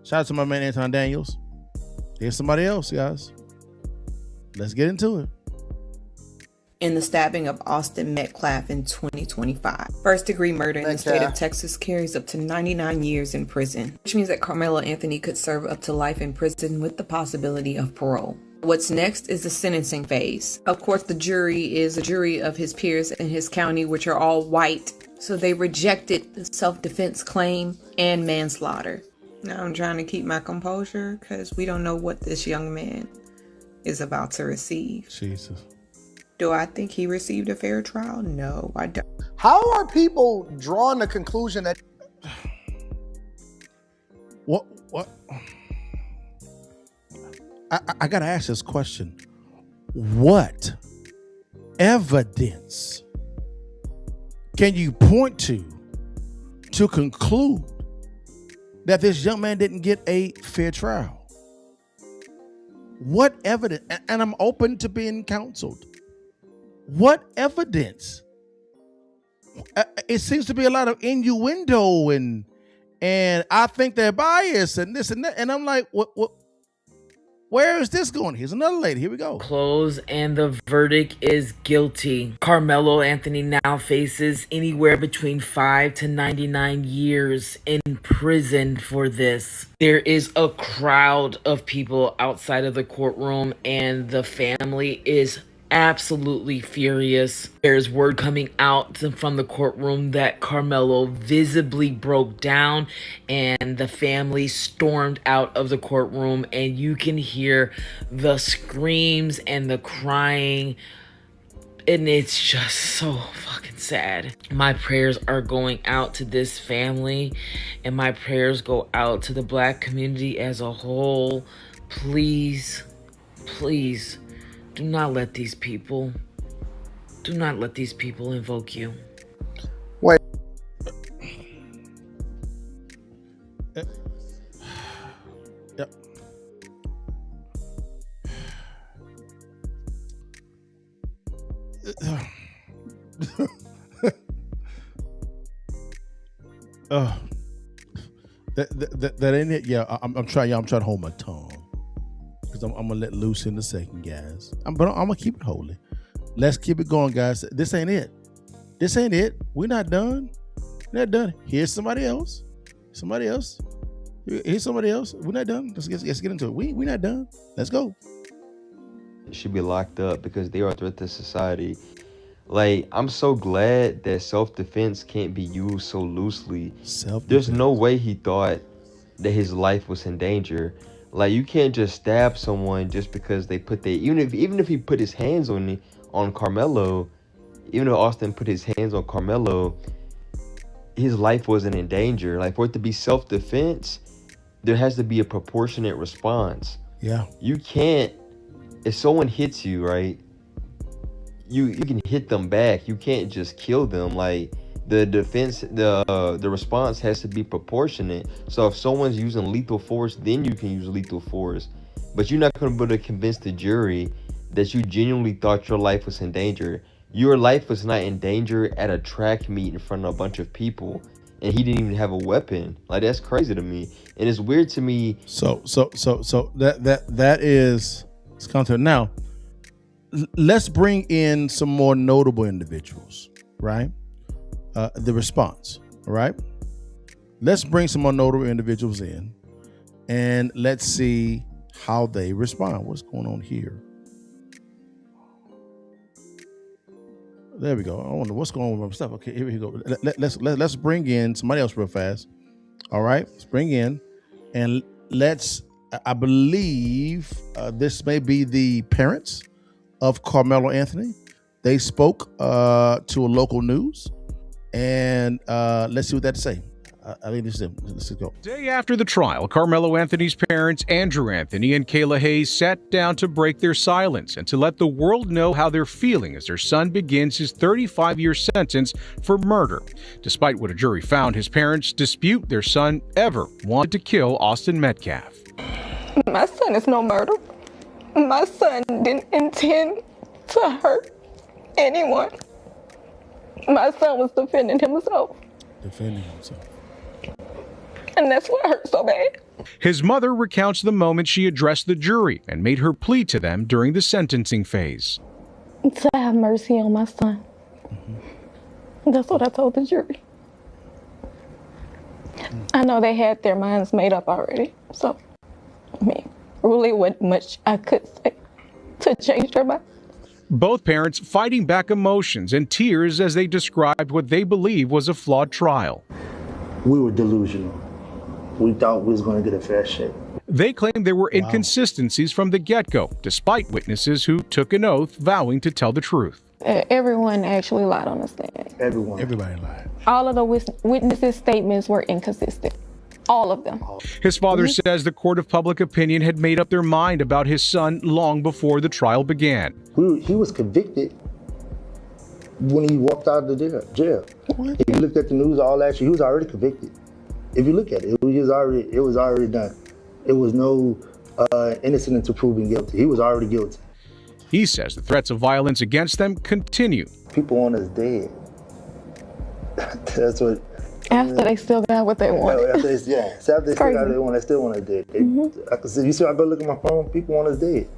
Shout out to my man Anton Daniels. Here's somebody else, guys. Let's get into it. In the stabbing of Austin Metcalf in 2025. First-degree murder in the state of Texas carries up to 99 years in prison, which means that Karmelo Anthony could serve up to life in prison with the possibility of parole. What's next is the sentencing phase. Of course, the jury is a jury of his peers in his county, which are all white, so they rejected the self-defense claim and manslaughter. Now I'm trying to keep my composure because we don't know what this young man is about to receive. Jesus. Do I think he received a fair trial? No, I don't. How are people drawing the conclusion that... What? I gotta ask this question. What evidence can you point to conclude that this young man didn't get a fair trial? What evidence? And I'm open to being counseled. What evidence? It seems to be a lot of innuendo and I think they're biased and this and that. And I'm like, what? Where is this going? Here's another lady. Here we go. Close, and the verdict is guilty. Karmelo Anthony now faces anywhere between 5 to 99 years in prison for this. There is a crowd of people outside of the courtroom, and the family is absolutely furious. There's word coming out from the courtroom that Karmelo visibly broke down, and the family stormed out of the courtroom, and you can hear the screams and the crying, and it's just so fucking sad. My prayers are going out to this family, and my prayers go out to the Black community as a whole. Please, please, do not let these people invoke you. Wait. Yep. That ain't it. Yeah, I'm trying to hold my tongue. Because I'm gonna let loose in a second, guys. But I'm gonna keep it holy. Let's keep it going, guys. This ain't it. We're not done. Here's somebody else. Here's somebody else. We're not done. Let's get into it. We're not done. Let's go. Should be locked up because they are a threat to society. Like, I'm so glad that self-defense can't be used so loosely. There's no way he thought that his life was in danger. Like, you can't just stab someone just because they put their, even if he put his hands on Karmelo, even if Austin put his hands on Karmelo, his life wasn't in danger. Like, for it to be self-defense, there has to be a proportionate response. Yeah. You can't, if someone hits you, right, you can hit them back. You can't just kill them. Like, the defense, the response has to be proportionate. So if someone's using lethal force, then you can use lethal force. But you're not going to be able to convince the jury that you genuinely thought your life was in danger. Your life was not in danger at a track meet in front of a bunch of people, and he didn't even have a weapon. Like, that's crazy to me, and it's weird to me. So that is content. Now, let's bring in some more notable individuals, right? The response, all right? Let's bring some more notable individuals in, and let's see how they respond. What's going on here? There we go. I wonder what's going on with my stuff. Okay, here we go. Let's bring in somebody else real fast. All right, let's bring in, and let's. I believe this may be the parents of Karmelo Anthony. They spoke to a local news, and let's see what they have to say. I mean, let's go. Day after the trial, Karmelo Anthony's parents, Andrew Anthony and Kayla Hayes, sat down to break their silence and to let the world know how they're feeling as their son begins his 35-year sentence for murder. Despite what a jury found, his parents dispute their son ever wanted to kill Austin Metcalf. My son is no murder. My son didn't intend to hurt anyone. My son was defending himself. And that's what hurt so bad. His mother recounts the moment she addressed the jury and made her plea to them during the sentencing phase. To have mercy on my son. That's what I told the jury. I know they had their minds made up already. So, I mean, really wasn't much I could say to change their mind. Both parents fighting back emotions and tears as they described what they believe was a flawed trial. We were delusional. We thought we was going to get a fair shake. They claimed there were inconsistencies from the get-go, despite witnesses who took an oath vowing to tell the truth. Everyone actually lied on the stand. Everybody lied. All of the witnesses' statements were inconsistent. All of them. His father says the court of public opinion had made up their mind about his son long before the trial began. He was convicted when he walked out of the jail. If you looked at the news all last year, he was already convicted. If you look at it, it was already done. It was no innocent until proven guilty. He was already guilty. He says the threats of violence against them continue. People want us dead. That's what. After they still got what they want. After they still got what they want, they still want us dead. I can see. You see, I go look at my phone. People want us dead.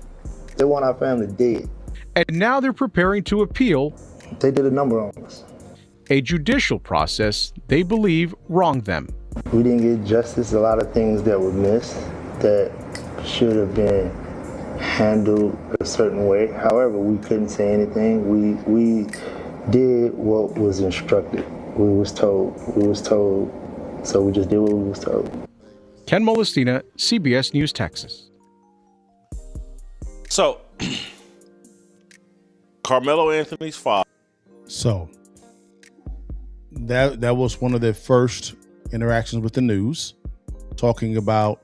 They want our family dead. And now they're preparing to appeal. They did a number on us. A judicial process they believe wronged them. We didn't get justice. A lot of things that were missed that should have been handled a certain way. However, we couldn't say anything. We did what was instructed. We was told, so we just did what we was told. Ken Molestina, CBS News, Texas. So, Karmelo Anthony's father. So, that was one of their first interactions with the news, talking about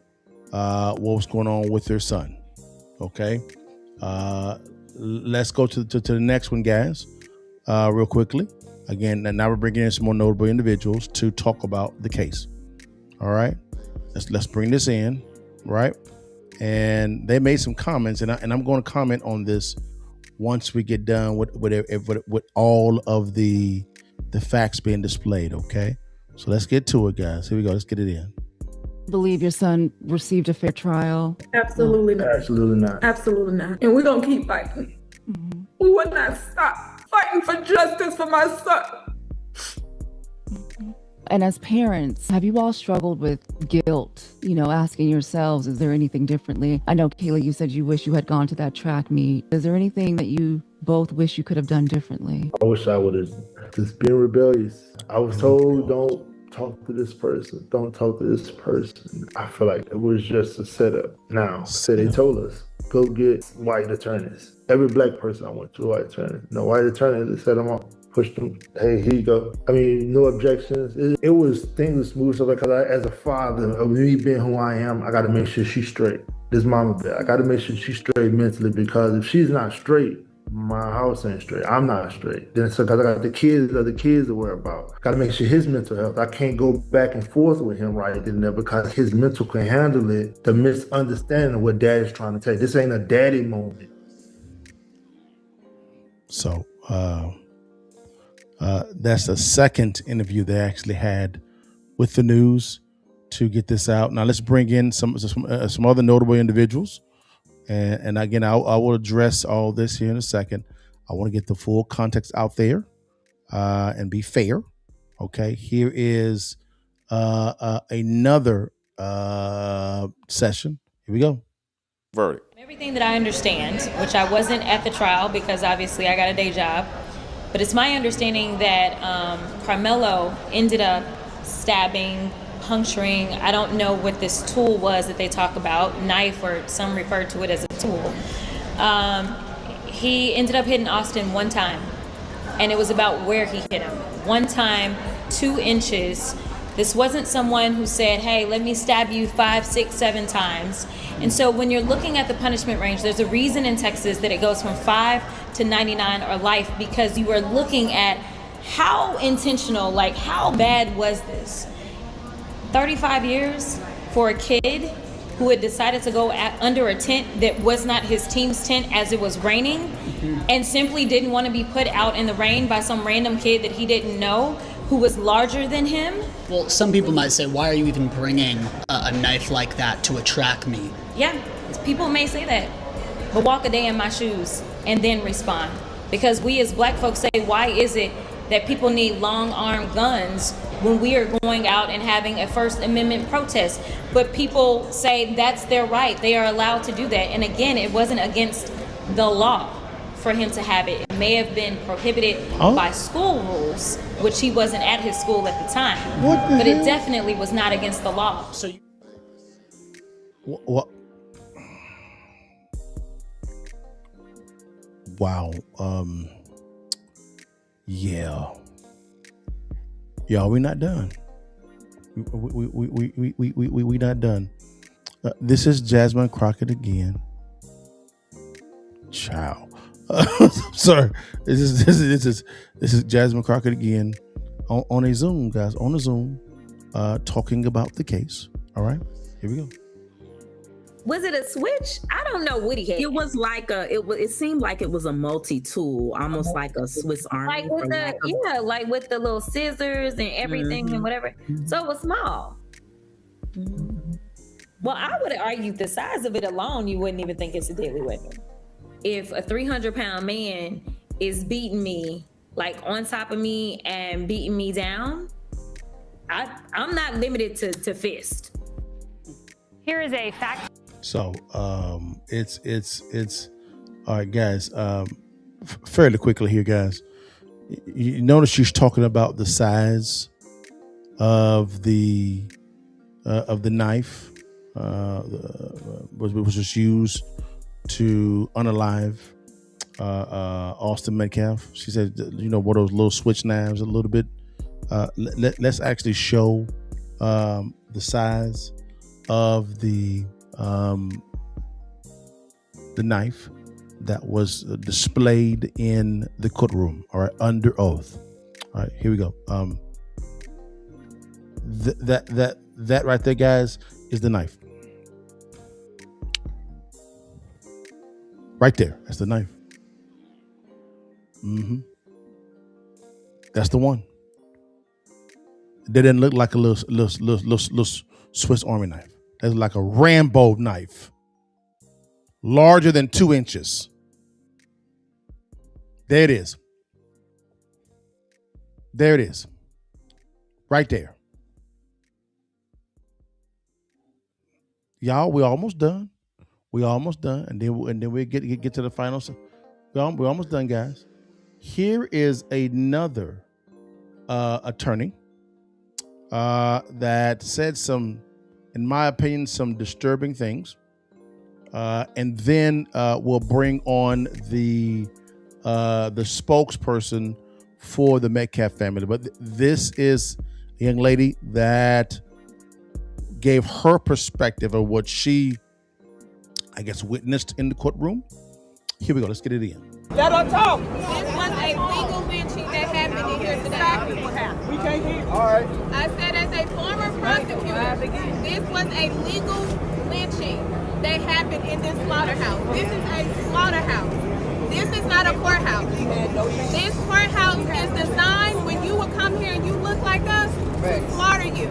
what was going on with their son. Okay, let's go to the next one, guys, real quickly. Again, now we're bringing in some more notable individuals to talk about the case. All right, let's bring this in, right? And they made some comments, and I'm going to comment on this once we get done with all of the facts being displayed. Okay, so let's get to it, guys. Here we go. Let's get it in. Believe your son received a fair trial? Absolutely not. Absolutely not. Absolutely not. And we're going to keep fighting. Mm-hmm. We will not stop fighting for justice for my son. And as parents, have you all struggled with guilt, asking yourselves, is there anything differently? I know, Kayla, you said you wish you had gone to that track meet. Is there anything that you both wish you could have done differently? I wish I would have just been rebellious. I was told, don't talk to this person. Don't talk to this person. I feel like it was just a setup. Now, they told us, go get white attorneys. Every black person I went to, white attorney. No white attorney, they set them up, pushed them. Hey, here you go. I mean, no objections. It was things smooth. So because as a father of me being who I am, I got to make sure she's straight. This mama bear, I got to make sure she's straight mentally, because if she's not straight, my house ain't straight. I'm not straight. Then so because I got the kids to worry about. Got to make sure his mental health. I can't go back and forth with him right then and there, because his mental can handle it. The misunderstanding of what daddy's trying to tell you. This ain't a daddy moment. So that's the second interview they actually had with the news to get this out. Now let's bring in some other notable individuals. And again, I will address all this here in a second. I want to get the full context out there and be fair. Okay, here is another session. Here we go. Verdict. Everything that I understand, which I wasn't at the trial because obviously I got a day job, but it's my understanding that Karmelo ended up stabbing, puncturing, I don't know what this tool was that they talk about, knife, or some refer to it as a tool. He ended up hitting Austin one time, and it was about where he hit him. One time, 2 inches. This wasn't someone who said, hey, let me stab you 5, 6, 7 times. And so when you're looking at the punishment range, there's a reason in Texas that it goes from 5 to 99 or life, because you are looking at how intentional, like how bad was this? 35 years for a kid who had decided to go under a tent that was not his team's tent as it was raining, and simply didn't want to be put out in the rain by some random kid that he didn't know who was larger than him. Well, some people might say, why are you even bringing a knife like that to a track meet? Yeah, people may say that, but walk a day in my shoes and then respond. Because we as black folks say, why is it that people need long-armed guns when we are going out and having a First Amendment protest? But people say that's their right. They are allowed to do that. And again, it wasn't against the law for him to have it. It may have been prohibited by school rules, which he wasn't at his school at the time. But it definitely was not against the law. So what? Wow. Yeah. Y'all, we're not done. We not done. This is Jasmine Crockett again. Ciao. Sir, this is Jasmine Crockett again on a Zoom, guys, on a Zoom, talking about the case. All right, here we go. Was it a switch? I don't know what he had. It was like it seemed like it was a multi-tool, almost like a Swiss Army. Like with like with the little scissors and everything and whatever. So it was small. Well, I would argue the size of it alone, you wouldn't even think it's a deadly weapon. If a 300-pound man is beating me, like on top of me and beating me down, I'm not limited to fist. Here is a fact. So it's all right, guys. Fairly quickly here, guys. You notice she's talking about the size of the knife, which was used to unalive Austin Metcalf. She said, what those little switch knives a little bit. Let's actually show the size of the knife that was displayed in the courtroom, all right, under oath. All right, here we go. That right there, guys, is the knife. Right there, that's the knife. That's the one. That didn't look like a little Swiss Army knife. That's like a Rambo knife, larger than 2 inches. There it is. There it is. Right there. Y'all, we're almost done. We're almost done. And then we get to the final. We're almost done, guys. Here is another attorney that said some, in my opinion, some disturbing things. And then we'll bring on the spokesperson for the Metcalf family. But this is a young lady that gave her perspective of what she, I guess, witnessed in the courtroom. Here we go. Let's get it in. Let her talk. This was a legal lynching that happened in here today. We can't hear. All right. I said, as a former prosecutor, this was a legal lynching that happened in this slaughterhouse. This is a slaughterhouse. This is not a courthouse. This courthouse is designed when you will come here and you look like us to slaughter you.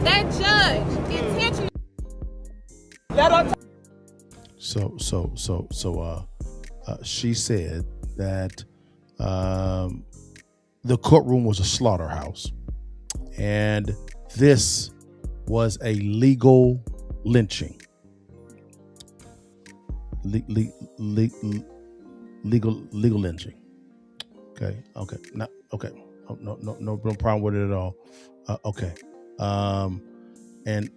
That judge intentionally. Let her talk. So, she said that the courtroom was a slaughterhouse, and this was a legal lynching. Legal lynching. Okay. No problem with it at all. Okay. And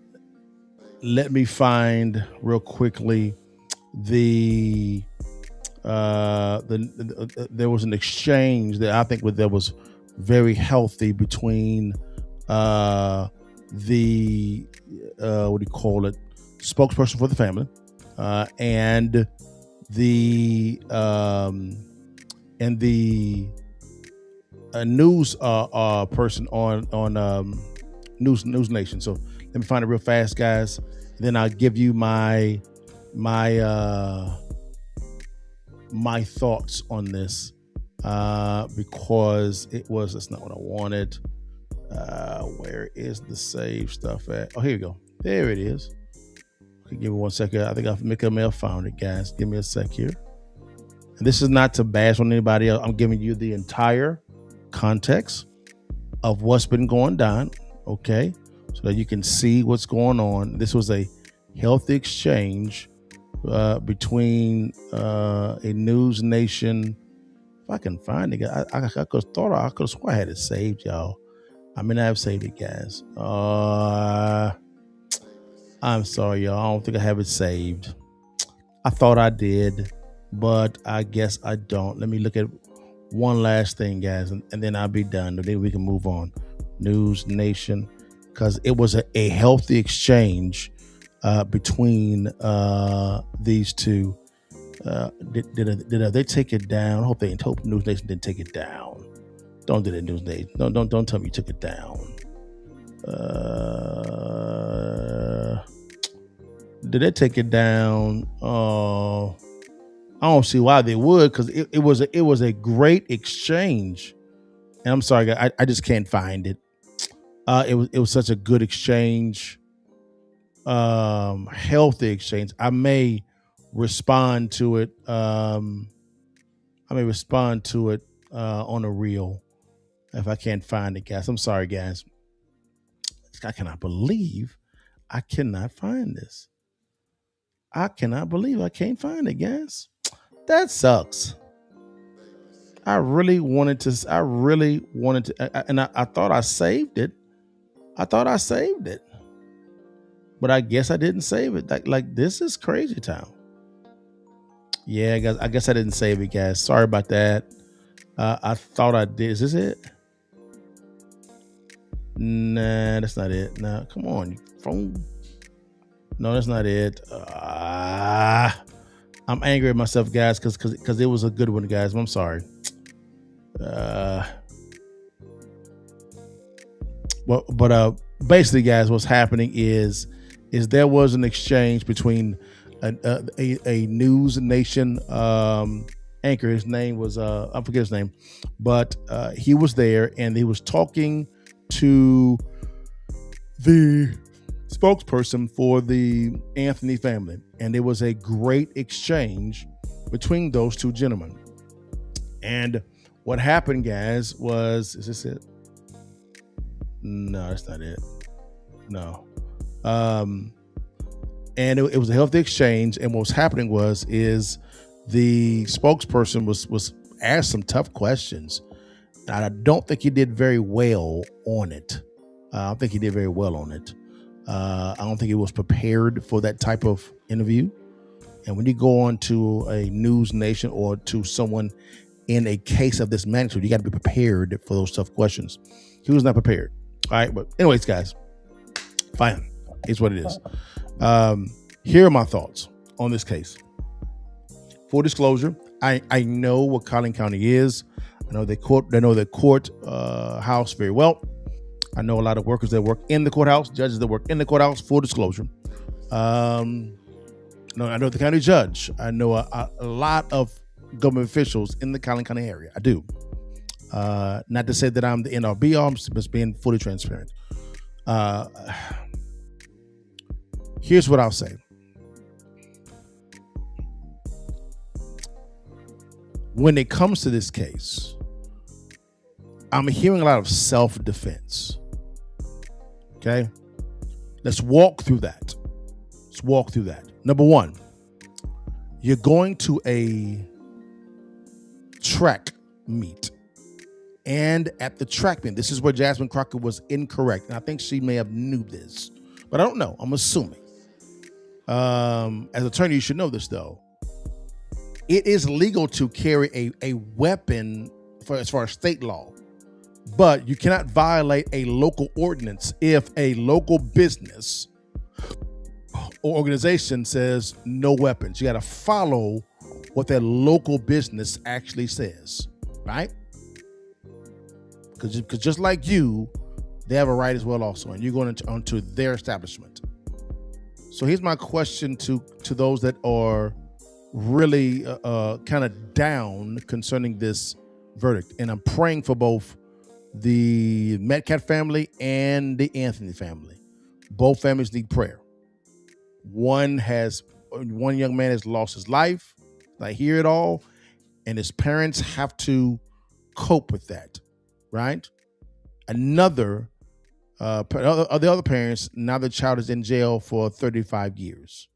let me find real quickly there was an exchange that I think that was very healthy between the spokesperson for the family and the news person on News Nation. So let me find it real fast, guys. Then I'll give you my thoughts on this because it's not what I wanted. Where is the save stuff at? Oh, here we go. There it is. Okay, give me 1 second. I think I may have found it, guys. Give me a sec here. And this is not to bash on anybody else. I'm giving you the entire context of what's been going down, okay? So that you can see what's going on. This was a healthy exchange between a News Nation. If I can find it, I could have swore I had it saved, y'all. I mean, I have saved it, guys. I'm sorry, y'all. I don't think I have it saved. I thought I did, but I guess I don't. Let me look at one last thing, guys, and then I'll be done. Then we can move on. News Nation, because it was a healthy exchange between these two Did they take it down? I hope News Nation didn't take it down. Don't do that, News Nation. Don't tell me you took it down. Did they take it down? I don't see why they would, because it was a great exchange. And I'm sorry, I just can't find it. It was such a good exchange, healthy exchange. I may respond to it. On a reel if I can't find it, guys. I'm sorry, guys. I cannot believe I cannot find this. I cannot believe I can't find it, guys. That sucks. I really wanted to, and I thought I saved it. But I guess I didn't save it. Like this is crazy town. Yeah, guys, I guess I didn't save it, guys. Sorry about that. I thought I did. Is this it? Nah, that's not it. Nah, come on, phone. No, that's not it. I'm angry at myself, guys, because it was a good one, guys. I'm sorry. But basically, guys, what's happening is there was an exchange between a News Nation anchor. His name was I forget his name, but he was there and he was talking to the spokesperson for the Anthony family, and there was a great exchange between those two gentlemen. And what happened, guys, was, is this it? No, that's not it. No. And it was a healthy exchange. And what was happening is the spokesperson was asked some tough questions. And I don't think he did very well on it. I don't think he did very well on it. I don't think he was prepared for that type of interview. And when you go on to a News Nation or to someone in a case of this magnitude, you got to be prepared for those tough questions. He was not prepared. All right. But anyways, guys, fine. It's what it is. Here are my thoughts on this case. Full disclosure, I know what Collin County is. I know the court house very well. I know a lot of workers that work in the courthouse, judges that work in the courthouse. Full disclosure. I know the county judge. I know a lot of government officials in the Collin County area. I do. Not to say that I'm the end all be all, I'm just being fully transparent. Here's what I'll say. When it comes to this case, I'm hearing a lot of self-defense. Okay? Let's walk through that. Number one, you're going to a track meet. And at the track meet, this is where Jasmine Crockett was incorrect. And I think she may have knew this, but I don't know. I'm assuming. As an attorney, you should know this, though. It is legal to carry a weapon as far as state law, but you cannot violate a local ordinance if a local business or organization says no weapons. You got to follow what that local business actually says, right? Because just like you, they have a right as well also, and you're going onto their establishment. So here's my question to those that are really kind of down concerning this verdict. And I'm praying for both the Metcalf family and the Anthony family. Both families need prayer. One young man has lost his life. I hear it all. And his parents have to cope with that, right? The other parents, now the child is in jail for 35 years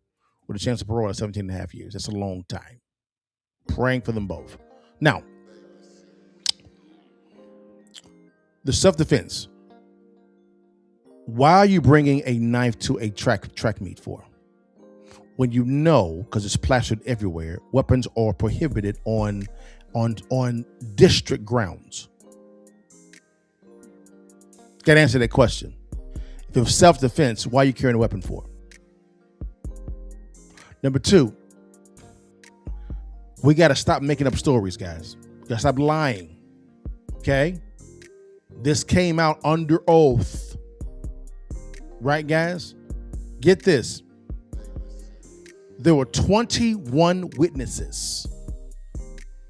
with a chance of parole at 17 and a half years. That's a long time. Praying for them both. Now, the self-defense. Why are you bringing a knife to a track meet for? When you know, because it's plastered everywhere, weapons are prohibited on district grounds. Got to answer that question. If it's self-defense, why are you carrying a weapon for? Number two, We got to stop making up stories, guys. We got to stop lying. Okay? This came out under oath. Right, guys? Get this. There were 21 witnesses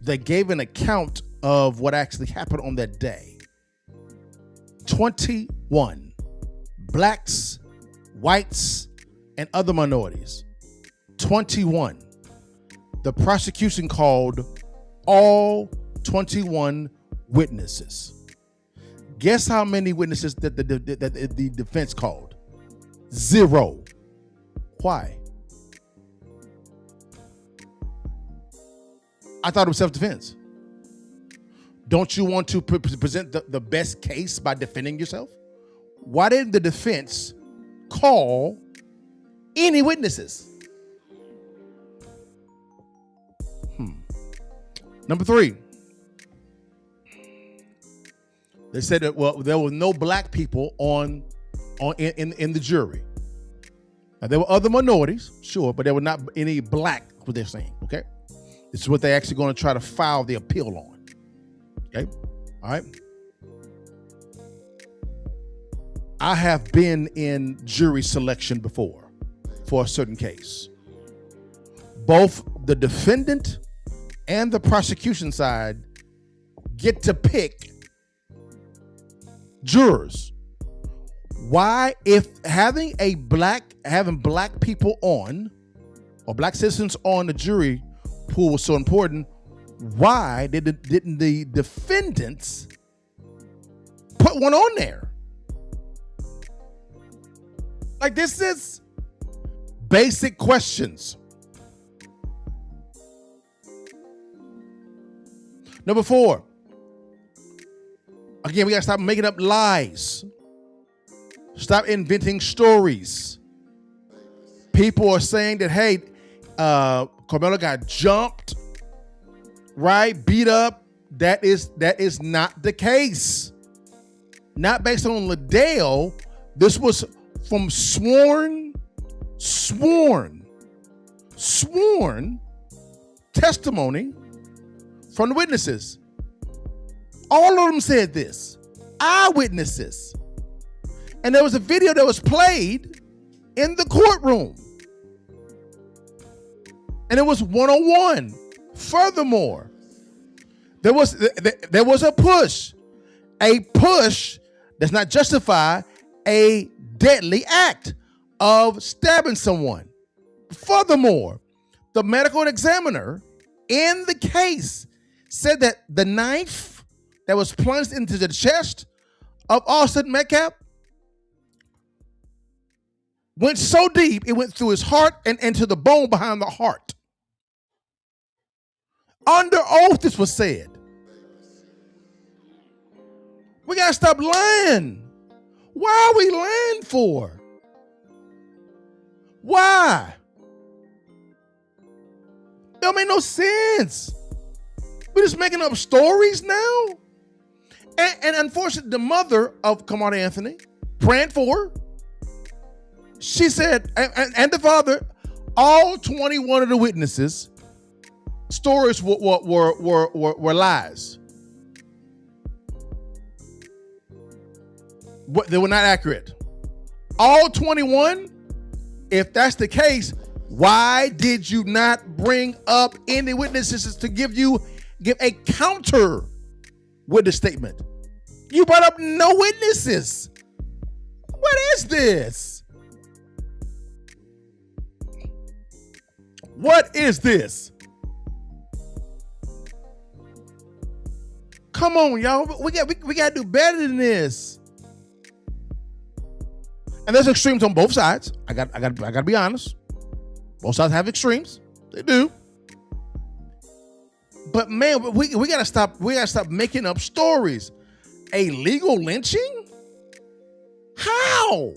that gave an account of what actually happened on that day. 21. Blacks, whites, and other minorities. 21. The prosecution called all 21 witnesses. Guess how many witnesses that the defense called? 0. Why? I thought it was self-defense. Don't you want to present the best case by defending yourself? Why didn't the defense call any witnesses? Number 3. They said that, well, there were no black people in the jury. Now, there were other minorities, sure, but there were not any black, what they're saying, okay? This is what they're actually going to try to file the appeal on. Okay? All right? I have been in jury selection before for a certain case. Both the defendant and the prosecution side get to pick jurors. Why, if having black people on, or black citizens on the jury pool was so important, why didn't the defendants put one on there? Like, this is basic questions. Number 4. Again, we got to stop making up lies. Stop inventing stories. People are saying that, hey, Karmelo got jumped, right? Beat up. That is not the case. Not based on Liddell. This was from sworn testimony from the witnesses. All of them said this. Eyewitnesses. And there was a video that was played in the courtroom. And it was 101. Furthermore, there was a push. A push does not justify a deadly act of stabbing someone. Furthermore, the medical examiner in the case said that the knife that was plunged into the chest of Austin Metcalf went so deep, it went through his heart and into the bone behind the heart. Under oath, this was said. We got to stop lying. Why are we lying for? Why? It don't make no sense. We're just making up stories now. And unfortunately, the mother of Karmelo Anthony, praying for her, she said, and the father, all 21 of the witnesses' stories were lies. They were not accurate. All 21, if that's the case, why did you not bring up any witnesses to give a counter witness statement? You brought up no witnesses. What is this? What is this? Come on, y'all. We got to do better than this. And there's extremes on both sides. I got to be honest. Both sides have extremes. They do. But man, we got to stop. We got to stop making up stories. A legal lynching? How?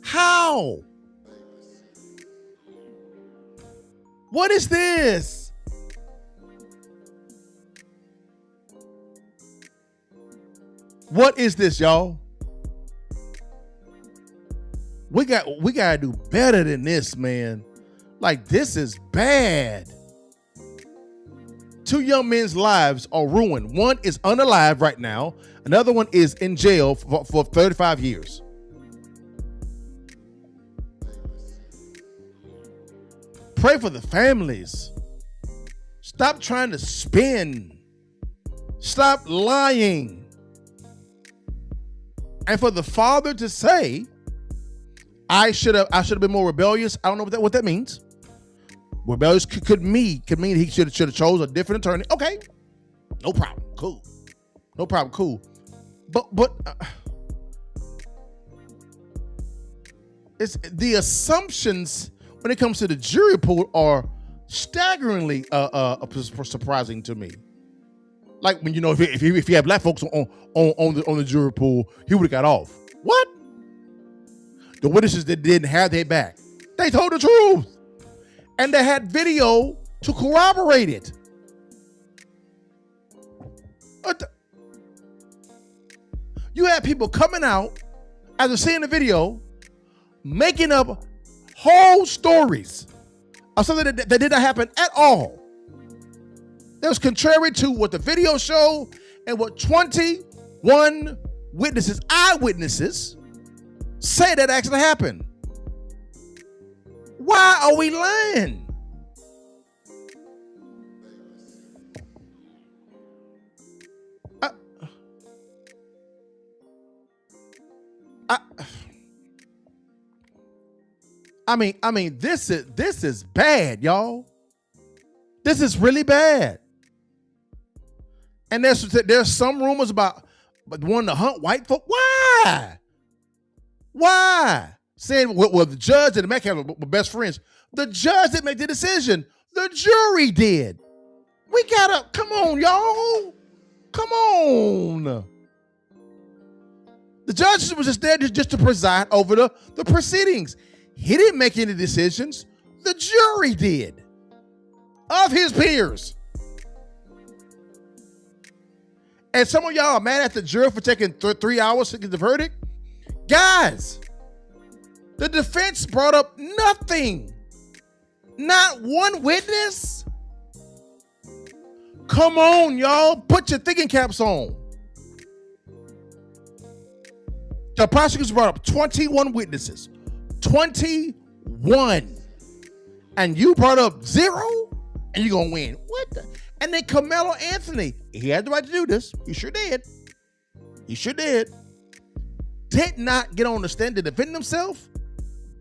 How? What is this? What is this, y'all? We got to do better than this, man. Like, this is bad. 2 young men's lives are ruined. One is unalive right now. Another one is in jail for 35 years. Pray for the families. Stop trying to spin. Stop lying. And for the father to say, I should have been more rebellious. I don't know what that means. Rebellious could mean he should have chose a different attorney. Okay, no problem. Cool. No problem. Cool. But it's the assumptions when it comes to the jury pool are staggeringly surprising to me. Like when if you had black folks on the jury pool, he would have got off. What? The witnesses that didn't have their back, they told the truth, and they had video to corroborate it. You had people coming out after seeing the video, making up whole stories of something that did not happen at all. That was contrary to what the video showed and what 21 witnesses, eyewitnesses, say that actually happened. Why are we lying? I mean, this is bad, y'all. This is really bad. And there's some rumors about wanting to hunt white folk. Why? Why? Saying well the judge and the Metcalf were best friends. The judge didn't make the decision. The jury did. We gotta come on, y'all. Come on. The judge was just there just to preside over the proceedings. He didn't make any decisions. The jury did. Of his peers. And some of y'all are mad at the jury for taking 3 hours to get the verdict. Guys, the defense brought up nothing. Not one witness. Come on, y'all. Put your thinking caps on. The prosecutors brought up 21 witnesses. 21. And you brought up 0? And you're going to win. What the? And then Karmelo Anthony, he had the right to do this. He sure did. He sure did. Did not get on the stand to defend himself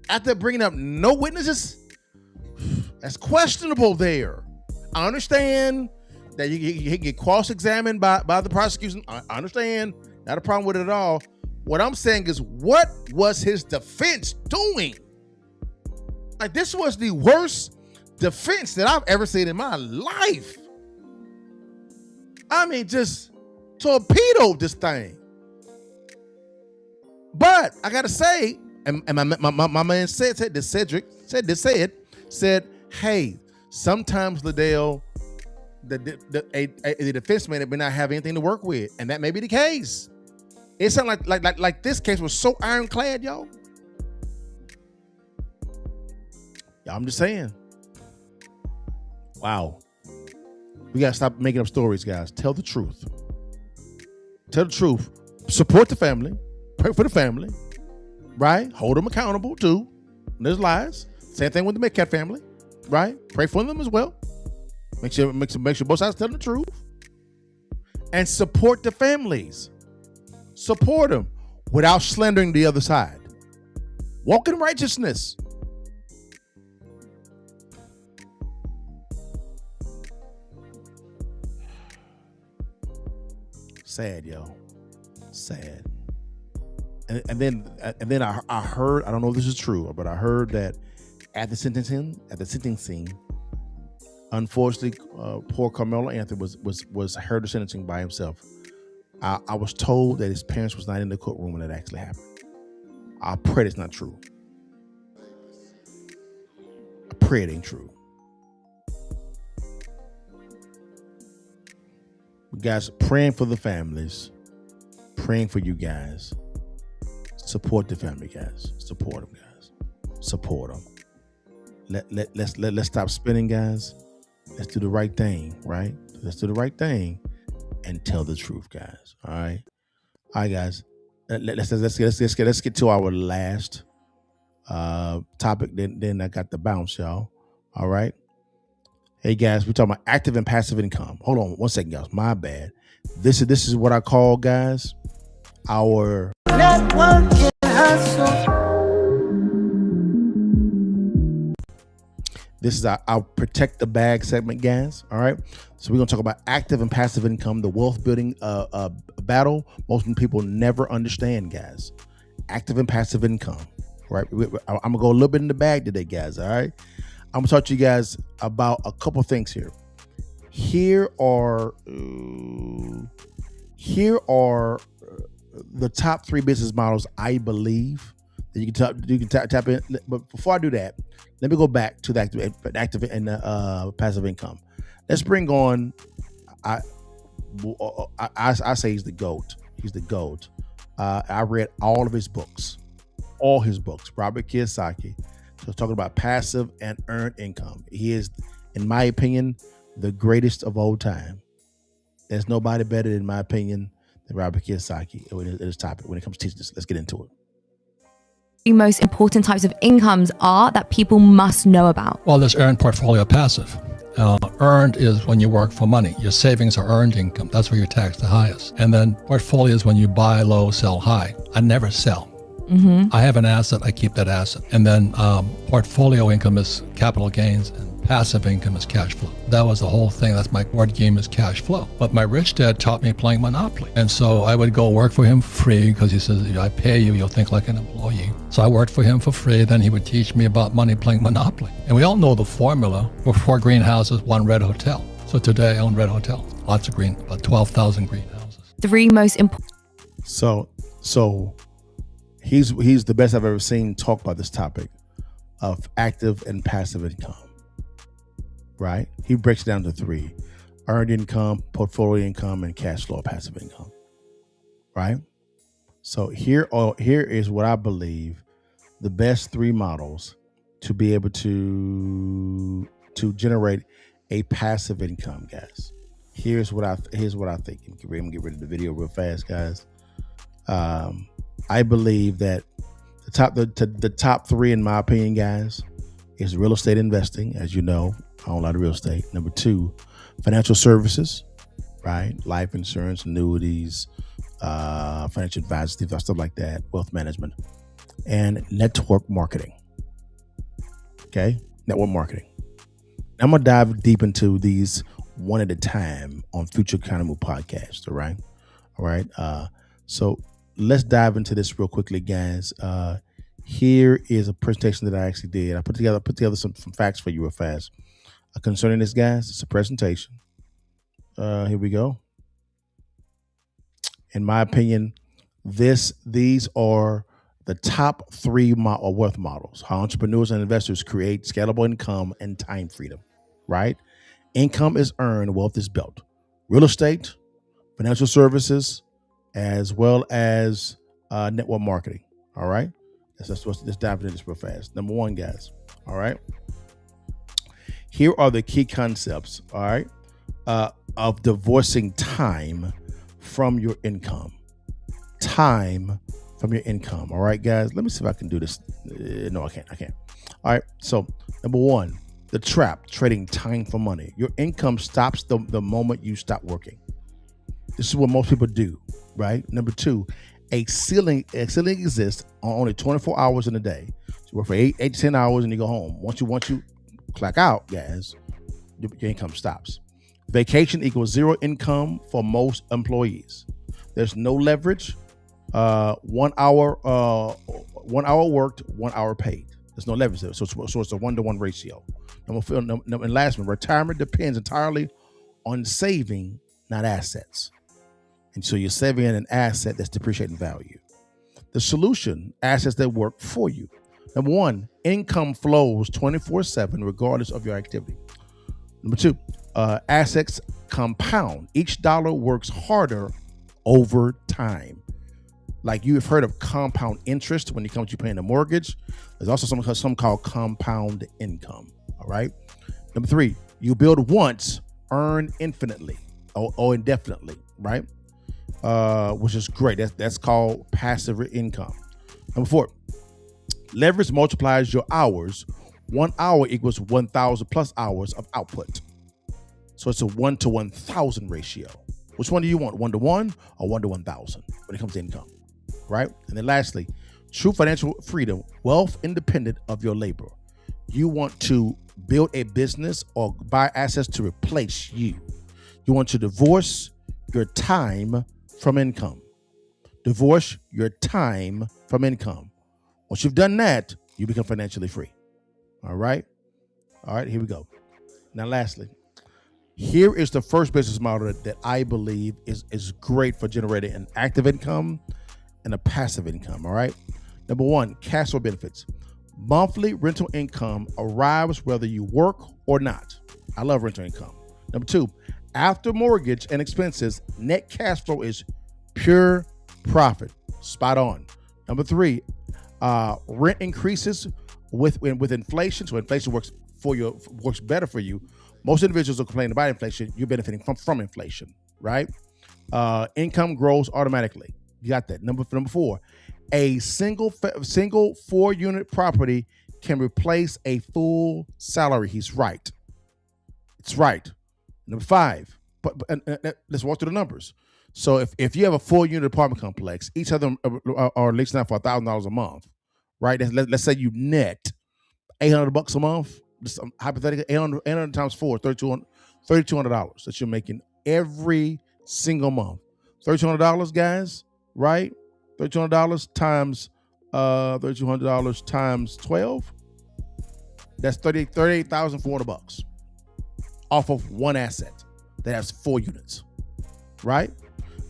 after bringing up no witnesses. That's questionable there. I understand that you can get cross-examined by the prosecution. I understand. Not a problem with it at all. What I'm saying is, what was his defense doing? Like, this was the worst defense that I've ever seen in my life. I mean, just torpedoed this thing. But I gotta say, and my man said, hey, sometimes, Liddell, the defense may not have anything to work with, and that may be the case. It sounded like this case was so ironclad, y'all. Y'all, I'm just saying. Wow. We gotta stop making up stories, guys. Tell the truth. Tell the truth. Support the family. Pray for the family. Right? Hold them accountable too. There's lies. Same thing with the Metcalf family. Right? Pray for them as well. Make sure both sides tell the truth. And support the families. Support them without slandering the other side. Walk in righteousness. Sad, yo. Sad. And then I heard, I don't know if this is true, but I heard that at the sentencing, unfortunately, poor Karmelo Anthony was heard the sentencing by himself. I was told that his parents was not in the courtroom when that actually happened. I pray it's not true. I pray it ain't true. Guys, praying for the families, praying for you guys. Support the family, guys. Support them, guys. Support them. Let's stop spinning, guys. Let's do the right thing, right? Let's do the right thing and tell the truth, guys. All right, guys. Let's get to our last topic. Then I got the bounce, y'all. All right. Hey guys, we're talking about active and passive income. Hold on 1 second, guys. My bad. This is what I call, guys, our networking hustle. This is our protect the bag segment, guys. All right. So we're gonna talk about active and passive income, the wealth building battle most people never understand, guys. Active and passive income. Right. I'm gonna go a little bit in the bag today, guys. All right. I'm gonna talk to you guys about a couple things here. Here are the top 3 business models I believe that you can tap in. But before I do that, let me go back to the active and passive income. Let's bring on. I say he's the GOAT. He's the GOAT. I read all his books. Robert Kiyosaki. So talking about passive and earned income. He is, in my opinion, the greatest of all time. There's nobody better, in my opinion, than Robert Kiyosaki in this topic when it comes to teaching this. Let's get into it. The most important types of incomes are that people must know about? Well, there's earned, portfolio, passive. Earned is when you work for money. Your savings are earned income. That's where you're taxed the highest. And then portfolio is when you buy low, sell high. I never sell. I have an asset, I keep that asset. And then portfolio income is capital gains, and passive income is cash flow. That was the whole thing. That's my board game, is cash flow. But my rich dad taught me playing Monopoly. And so I would go work for him for free because he says, I pay you, you'll think like an employee. So I worked for him for free. Then he would teach me about money playing Monopoly. And we all know the formula. We're 4 greenhouses, 1 red hotel. So today I own red hotel. Lots of green, about 12,000 greenhouses. 3 most important. So he's the best I've ever seen talk about this topic of active and passive income. Right? He breaks it down to 3: earned income, portfolio income, and cash flow passive income. Right? So here is what I believe the best 3 models to be able to generate a passive income, guys. Here's what I think. I'm gonna get rid of the video real fast, guys. I believe that the top 3, in my opinion, guys, is real estate investing. As you know, I own a lot of real estate. Number 2, financial services, right? Life insurance, annuities, financial advisory, stuff like that, wealth management, and network marketing. Okay, network marketing. I'm gonna dive deep into these one at a time on future Karmelo podcast. All right. So let's dive into this real quickly, guys. Here is a presentation that I actually did. I put together some facts for you real fast concerning this, guys. It's a presentation. Here we go. In my opinion, these are the top 3 wealth models. How entrepreneurs and investors create scalable income and time freedom. Right? Income is earned, wealth is built. Real estate, financial services, as well as network marketing. All right. Let's dive into this real fast. Number 1, guys. All right. Here are the key concepts. All right. Of divorcing time from your income. Time from your income. All right, guys. Let me see if I can do this. No, I can't. All right. So number 1, the trap, trading time for money. Your income stops the moment you stop working. This is what most people do. Right. Number 2, a ceiling exists on only 24 hours in a day. So you work for 8 to 10 hours and you go home. Once you clock out, guys, your income stops. Vacation equals 0 income for most employees. There's no leverage. 1 hour worked, 1 hour paid. There's no leverage there. So it's a 1-to-1 ratio. And last one, retirement depends entirely on saving, not assets. And so you're saving in an asset that's depreciating value. The solution, assets that work for you. Number 1, income flows 24/7 regardless of your activity. Number 2, assets compound. Each dollar works harder over time. Like you have heard of compound interest when it comes to paying a mortgage. There's also something called compound income. All right. Number 3, you build once, earn infinitely or indefinitely, right? Which is great. That's called passive income. Number 4, leverage multiplies your hours. 1 hour equals 1,000 plus hours of output. So it's a 1 to 1,000 ratio. Which one do you want? 1 to 1 or 1 to 1,000 when it comes to income, right? And then lastly, true financial freedom, wealth independent of your labor. You want to build a business or buy assets to replace you. You want to divorce your time from income. Divorce your time from income. Once you've done that, you become financially free. All right? All right, here we go. Now, lastly, here is the first business model that I believe is great for generating an active income and a passive income, all right? Number 1, cash flow benefits. Monthly rental income arrives whether you work or not. I love rental income. Number 2, after mortgage and expenses, net cash flow is pure profit. Spot on. Number 3, rent increases with inflation. So inflation works better for you. Most individuals are complaining about inflation. You're benefiting from inflation, right? Income grows automatically. You got that. Number 4, a single 4-unit property can replace a full salary. He's right. It's right. Number 5, but let's walk through the numbers. So if you have a 4-unit apartment complex, each of them are leasing out for $1,000 a month, right? Let's say you net $800 a month. Just hypothetically, 800 times 4, $3,200 that you're making every single month. $3,200, guys, right? $3,200 times $3,200 times 12. That's $38,400 off of one asset that has 4 units, right?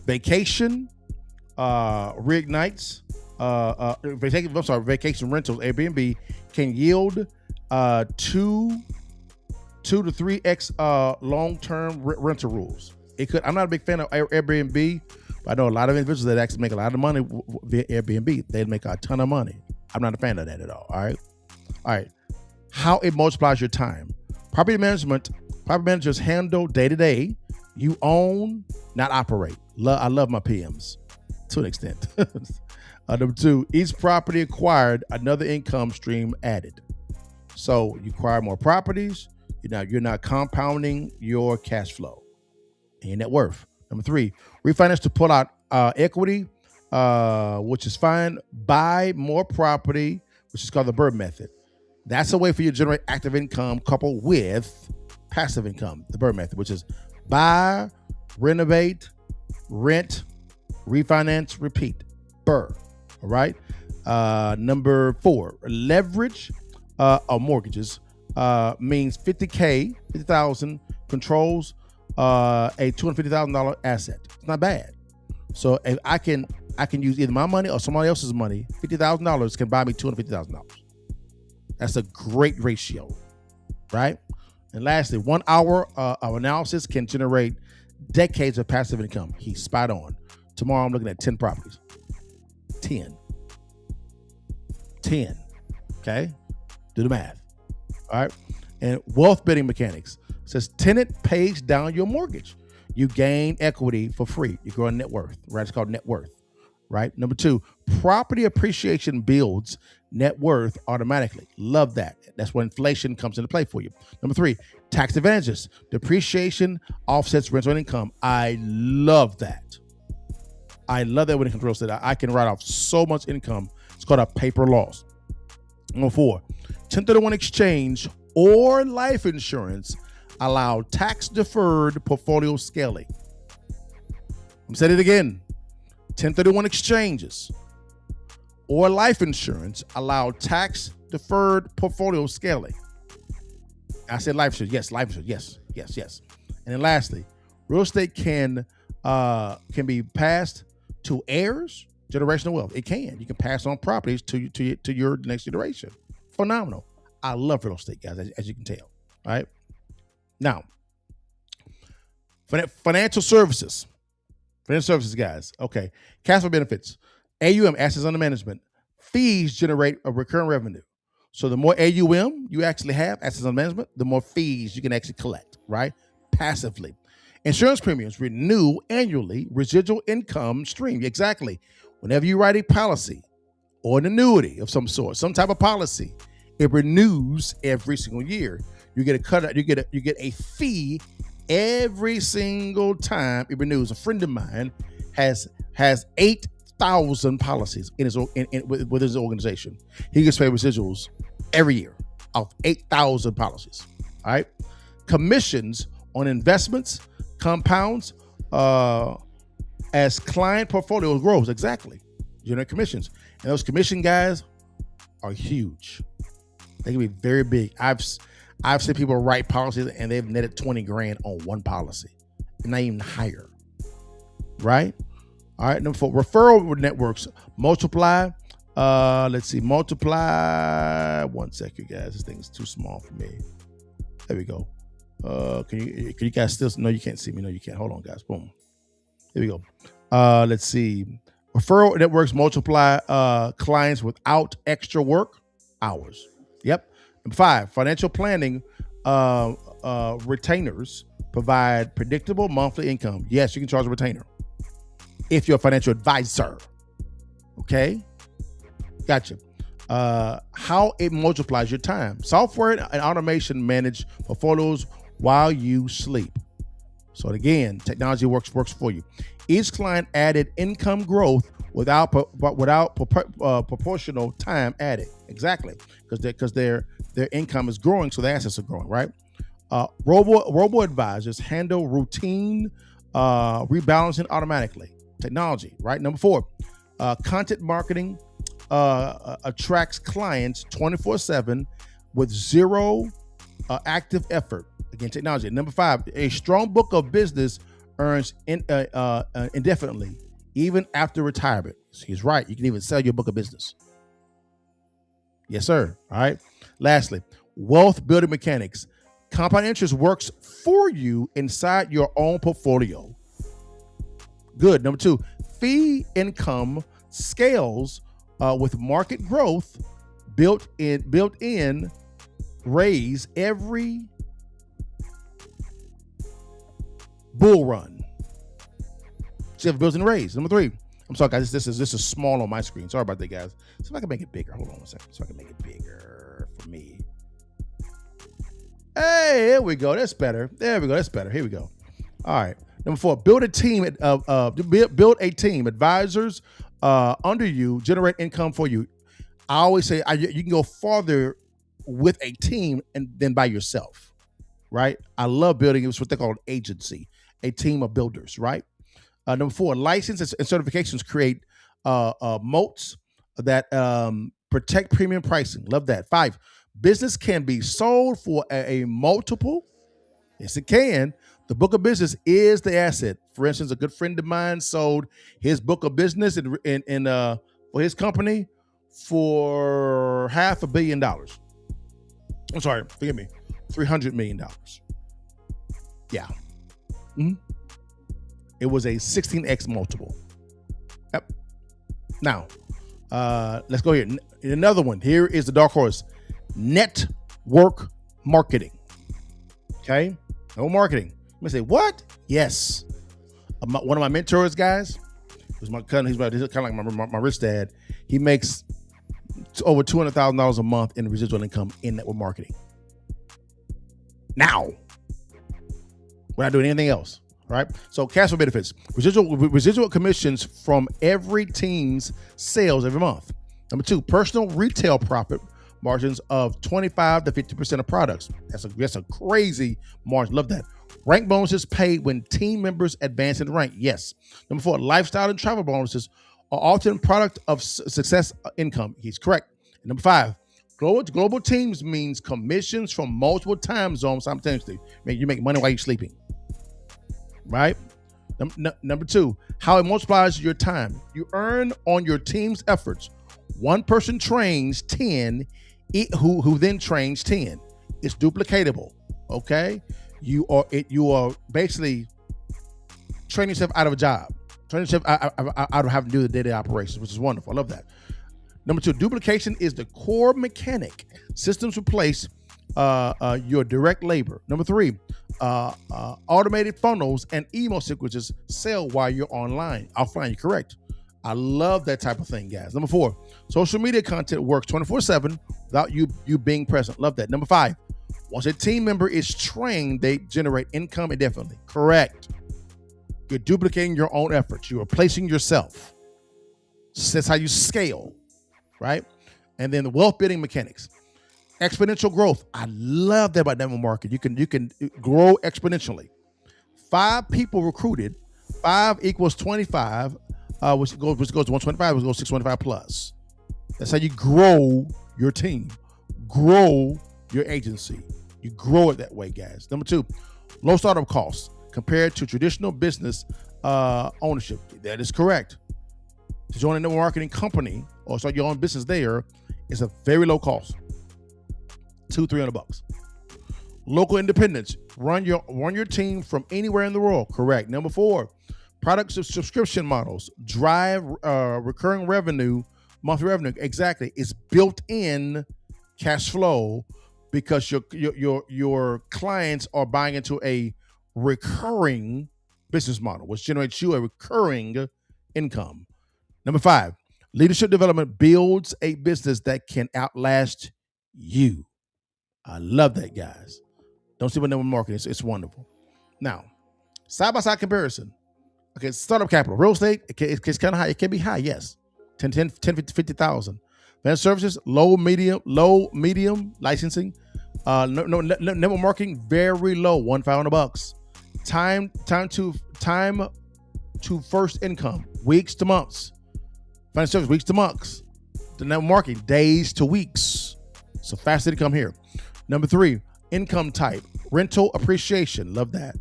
Vacation reignites. Vacation rentals, Airbnb can yield 2 to 3x long-term rental rules. It could. I'm not a big fan of Airbnb, but I know a lot of individuals that actually make a lot of money via Airbnb. They make a ton of money. I'm not a fan of that at all. All right. How it multiplies your time. Property managers handle day-to-day. You own, not operate. I love my PMs to an extent. Number 2, each property acquired, another income stream added. So you acquire more properties. You're not compounding your cash flow and your net worth. Number 3, refinance to pull out equity, which is fine. Buy more property, which is called the Bird method. That's a way for you to generate active income coupled with passive income, the Bird method, which is buy, renovate, rent, refinance, repeat. Bird. All right. Number 4, leverage or mortgages means $50,000 controls a $250,000 asset. It's not bad. So if I can use either my money or somebody else's money. $50,000 can buy me $250,000. That's a great ratio, right? And lastly, 1 hour of analysis can generate decades of passive income. He's spot on. Tomorrow I'm looking at 10 properties. 10. Okay? Do the math. All right? And wealth building mechanics says tenant pays down your mortgage. You gain equity for free. You grow a net worth, right? It's called net worth, right? Number 2, property appreciation builds net worth automatically. Love that. That's when inflation comes into play for you. Number 3, tax advantages. Depreciation offsets rental income. I love that. I love that when it comes to real estate. I can write off so much income. It's called a paper loss. Number 4, 1031 exchange or life insurance allow tax-deferred portfolio scaling. I'm saying it again. 1031 exchanges or life insurance allow tax-deferred portfolio scaling. I said life insurance. Yes, life insurance. Yes. And then lastly, real estate can be passed to heirs, generational wealth. It can. You can pass on properties to your next generation. Phenomenal. I love real estate, guys, as you can tell. All right. Now, financial services. Financial services, guys. Okay. Cash flow benefits. AUM, assets under management. Fees generate a recurring revenue. So the more AUM you actually have, assets under management, the more fees you can actually collect, right? passively. Insurance premiums renew annually. Residual income stream. Exactly. Whenever you write a policy or an annuity of some sort, some type of policy, it renews every single year. You get a cut. You get a fee every single time it renews. A friend of mine has 8,000 policies with his organization. He gets paid residuals every year of 8,000 policies. All right. Commissions on investments compounds as client portfolio grows. Exactly. Generate commissions. And those commission guys are huge. They can be very big. I've seen people write policies and they've netted 20 grand on one policy. Not even higher. Right? All right. Number 4, referral networks multiply. Let's see. Multiply. One second, guys. This thing is too small for me. There we go. Can you guys still? No, you can't see me. No, you can't. Hold on, guys. Boom. Here we go. Let's see. Referral networks multiply clients without extra work hours. Yep. Number 5, financial planning retainers provide predictable monthly income. Yes, you can charge a retainer if you're a financial advisor. Okay. Gotcha. How it multiplies your time. Software and automation manage portfolios while you sleep. So again, technology works for you. Each client added income growth without proportional time added. Exactly, because their income is growing, so their assets are growing, right? Robo advisors handle routine rebalancing automatically. Technology, right? Number 4, content marketing attracts clients 24/7 with zero active effort. Again, technology. Number 5, a strong book of business earns indefinitely, even after retirement. So he's right. You can even sell your book of business. Yes, sir. All right. Lastly, wealth building mechanics. Compound interest works for you inside your own portfolio. Good. Number 2, fee income scales with market growth built in raise every bull run. See if it builds in raise. Number 3. I'm sorry, guys. This is small on my screen. Sorry about that, guys. See if I can make it bigger. Hold on one second. So I can make it bigger for me. Hey, there we go. That's better. There we go. That's better. Here we go. All right. Number 4. Build a team. Build a team. Advisors under you generate income for you. I always say you can go farther with a team than by yourself. Right? I love building. It's what they call an agency. A team of builders, right? Number 4, licenses and certifications create moats that protect premium pricing. Love that. 5, business can be sold for a multiple. Yes, it can. The book of business is the asset. For instance, a good friend of mine sold his book of business in for his company for $500 million. I'm sorry, forgive me, $300 million. Yeah. Mm-hmm. It was a 16x multiple. Yep. Now, let's go here. Another one. Here is the dark horse. Network marketing. Okay? No marketing. You may say, what? Yes. One of my mentors, guys, was my cousin. He's kind of like my rich dad. He makes over $200,000 a month in residual income in network marketing. Now, we're not doing anything else. Right? So cash flow benefits, residual commissions from every team's sales every month. Number 2, personal retail profit margins of 25 to 50% of products. That's a crazy margin. Love that. Rank bonuses paid when team members advance in rank. Yes. Number 4, lifestyle and travel bonuses are often product of success income. He's correct. And number 5, global teams means commissions from multiple time zones simultaneously. You make money while you're sleeping. Right? Number 2, how it multiplies your time. You earn on your team's efforts. One person trains 10, who then trains 10. It's duplicatable. Okay? You are basically training yourself out of a job. Training yourself out of having to do the day-to-day operations, which is wonderful. I love that. Number 2, duplication is the core mechanic. Systems replace your direct labor. Number 3, automated funnels and email sequences sell while you're online. Offline, you're correct. I love that type of thing, guys. Number 4, social media content works 24/7 without you being present. Love that. Number 5, once a team member is trained, they generate income indefinitely. Correct. You're duplicating your own efforts. You're replacing yourself. That's how you scale, right? And then the wealth building mechanics. Exponential growth. I love that about network marketing. You can grow exponentially. 5 people recruited. 5 equals 25, which goes to 125, which goes 625 plus. That's how you grow your team, grow your agency. You grow it that way, guys. Number 2, low startup costs compared to traditional business ownership. That is correct. To join a network marketing company or start your own business there is a very low cost. $200-300. Local independence. Run your team from anywhere in the world. Correct. Number 4, products of subscription models drive recurring revenue, monthly revenue. Exactly. It's built in cash flow because your clients are buying into a recurring business model, which generates you a recurring income. Number 5, leadership development builds a business that can outlast you. I love that, guys. Don't sleep on network marketing. It's wonderful. Now, side-by-side comparison. Okay, startup capital. Real estate, it's kind of high. It can be high, yes. 10, 50,000. Managed services, low, medium licensing. Network marketing, very low, $1,500. Time to first income, weeks to months. Financial service, weeks to months. The network marketing, days to weeks. So fast income here. Number 3, income type, rental appreciation. Love that.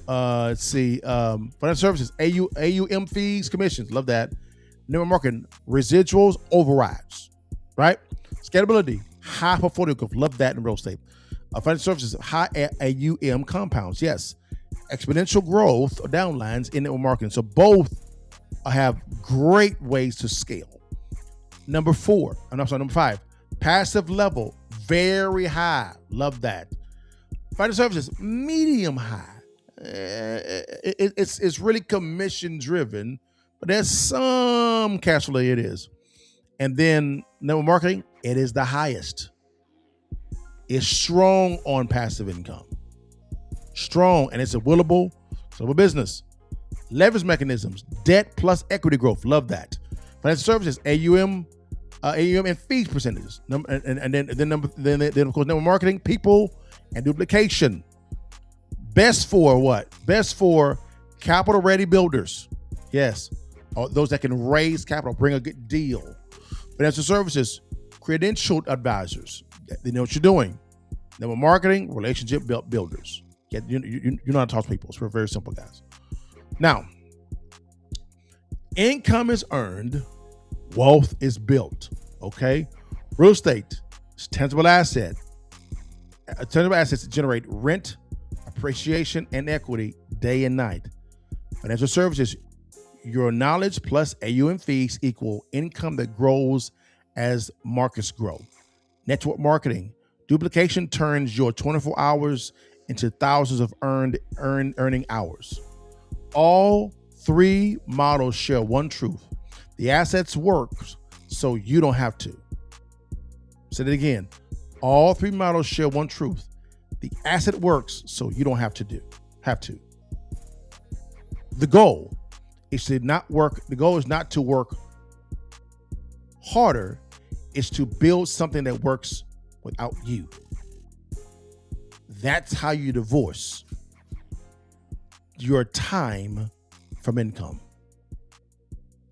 Let's see. Financial services, AUM fees, commissions. Love that. Network marketing, residuals, overrides. Right? Scalability, high portfolio growth. Love that in real estate. Financial services, high AUM compounds. Yes. Exponential growth or downlines in network marketing. So both have great ways to scale. Number 5, passive level, very high. Love that. Financial services, medium high. It's really commission driven, but there's some cash flow. It is. And then network marketing, it is the highest. It's strong on passive income. Strong, and it's a willable business. Leverage mechanisms, debt plus equity growth. Love that. Financial services, AUM and fees percentages. Then of course network marketing, people and duplication. Best for what? Best for capital ready builders. Yes, those that can raise capital, bring a good deal. Financial services, credentialed advisors. They know what you're doing. Network marketing, relationship builders. You know how to talk to people. It's very simple, guys. Now, income is earned, wealth is built. Okay, real estate is tangible asset. Tangible assets generate rent, appreciation, and equity day and night. Financial services, your knowledge plus AUM fees equal income that grows as markets grow. Network marketing, duplication turns your 24 hours into thousands of earning hours. All 3 models share one truth. The assets work so you don't have to. Say it again. All 3 models share one truth. The asset works so you don't have to. The goal is to not work. The goal is not to work harder. It's to build something that works without you. That's how you divorce your time from income.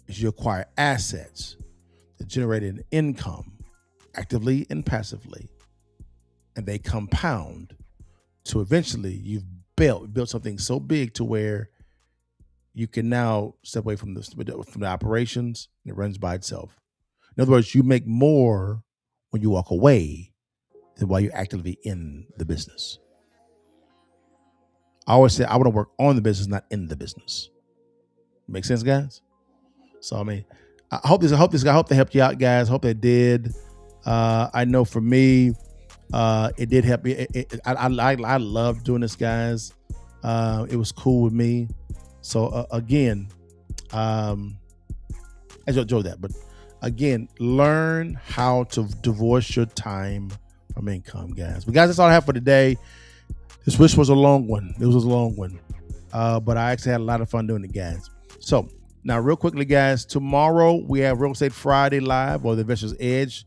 Is you acquire assets that generate an income actively and passively, and they compound to eventually you've built something so big to where you can now step away from the operations and it runs by itself. In other words, you make more when you walk away than while you're actively in the business. I always say I want to work on the business, not in the business. Make sense, guys? So I mean, I hope they helped you out, guys. Hope they did. I know for me, it did help me. I love doing this, guys. It was cool with me. So again, I enjoyed that. But again, learn how to divorce your time from income, guys. But guys, that's all I have for today. This wish was a long one. It was a long one. But I actually had a lot of fun doing it, guys. So now real quickly, guys, tomorrow we have Real Estate Friday Live or the Investor's Edge.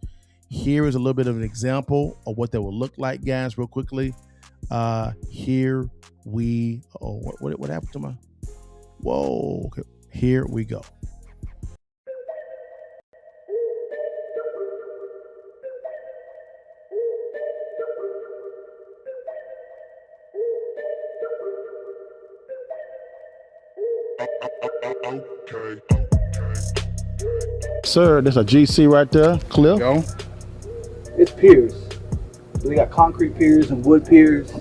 Here is a little bit of an example of what that will look like, guys, real quickly. Here we, what happened to my, whoa, okay. Here we go. Sir, there's a GC right there, Cliff. Go. It's piers. We got concrete piers and wood piers.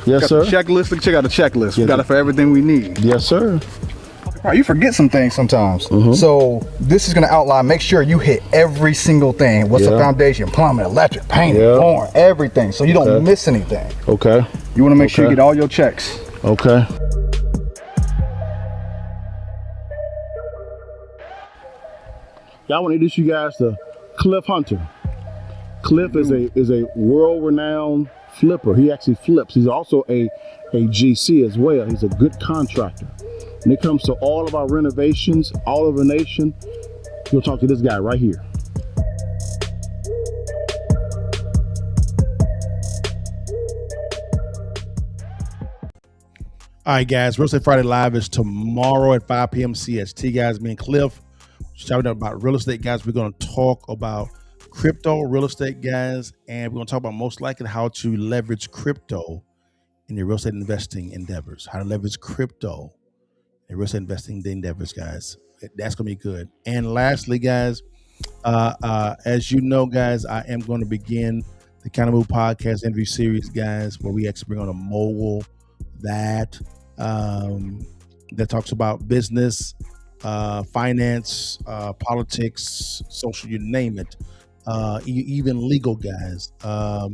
Yes, Got sir. the checklist. Check out the checklist. Yes, We got sir. it for everything we need. Yes, sir. You forget some things sometimes. Mm-hmm. So this is going to outline, make sure you hit every single thing. What's the Yeah. foundation, plumbing, electric, painting, Yeah. flooring, everything. So you don't Okay. miss anything. Okay. You want to make sure you Okay. get all your checks. Okay. Y'all want to introduce you guys to Cliff Hunter. Cliff is a world-renowned flipper. He actually flips. He's also a GC as well. He's a good contractor. When it comes to all of our renovations, all over the nation, you'll talk to this guy right here. All right, guys. Real Estate Friday Live is tomorrow at 5 p.m. CST, guys. Me and Cliff shouting about real estate, guys. We're going to talk about crypto real estate, guys, and we're going to talk about most likely how to leverage crypto in your real estate investing endeavors. How to leverage crypto in real estate investing endeavors, guys. That's going to be good. And lastly, guys, as you know, guys, I am going to begin the Karmelo Podcast interview series, guys, where we actually bring on a mogul that talks about business, finance, politics, social, you name it, even legal, guys. I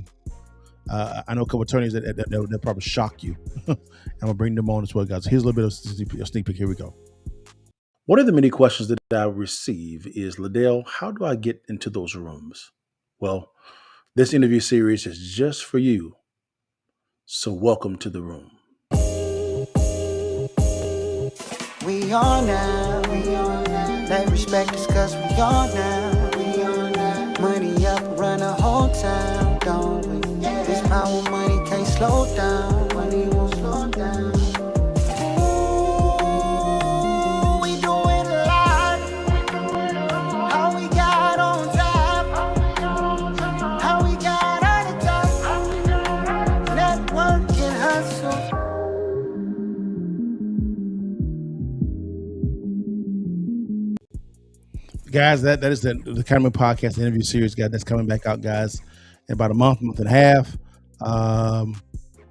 know a couple attorneys that probably shock you. I'm gonna bring them on as well, guys. Here's a little bit of a sneak peek. Here we go. One of the many questions that I receive is, Liddell, how do I get into those rooms? Well, this interview series is just for you. So welcome to the room. We on now. They respect us cause we on now. Money up, run a whole town, don't we? This power money can't slow down. Money won't slow down. Ooh, we doing a lot. How we got on top. How we got on the top. Network and hustle. Guys, that is the Karmelo Podcast interview series, guys. That's coming back out, guys, in about a month and a half.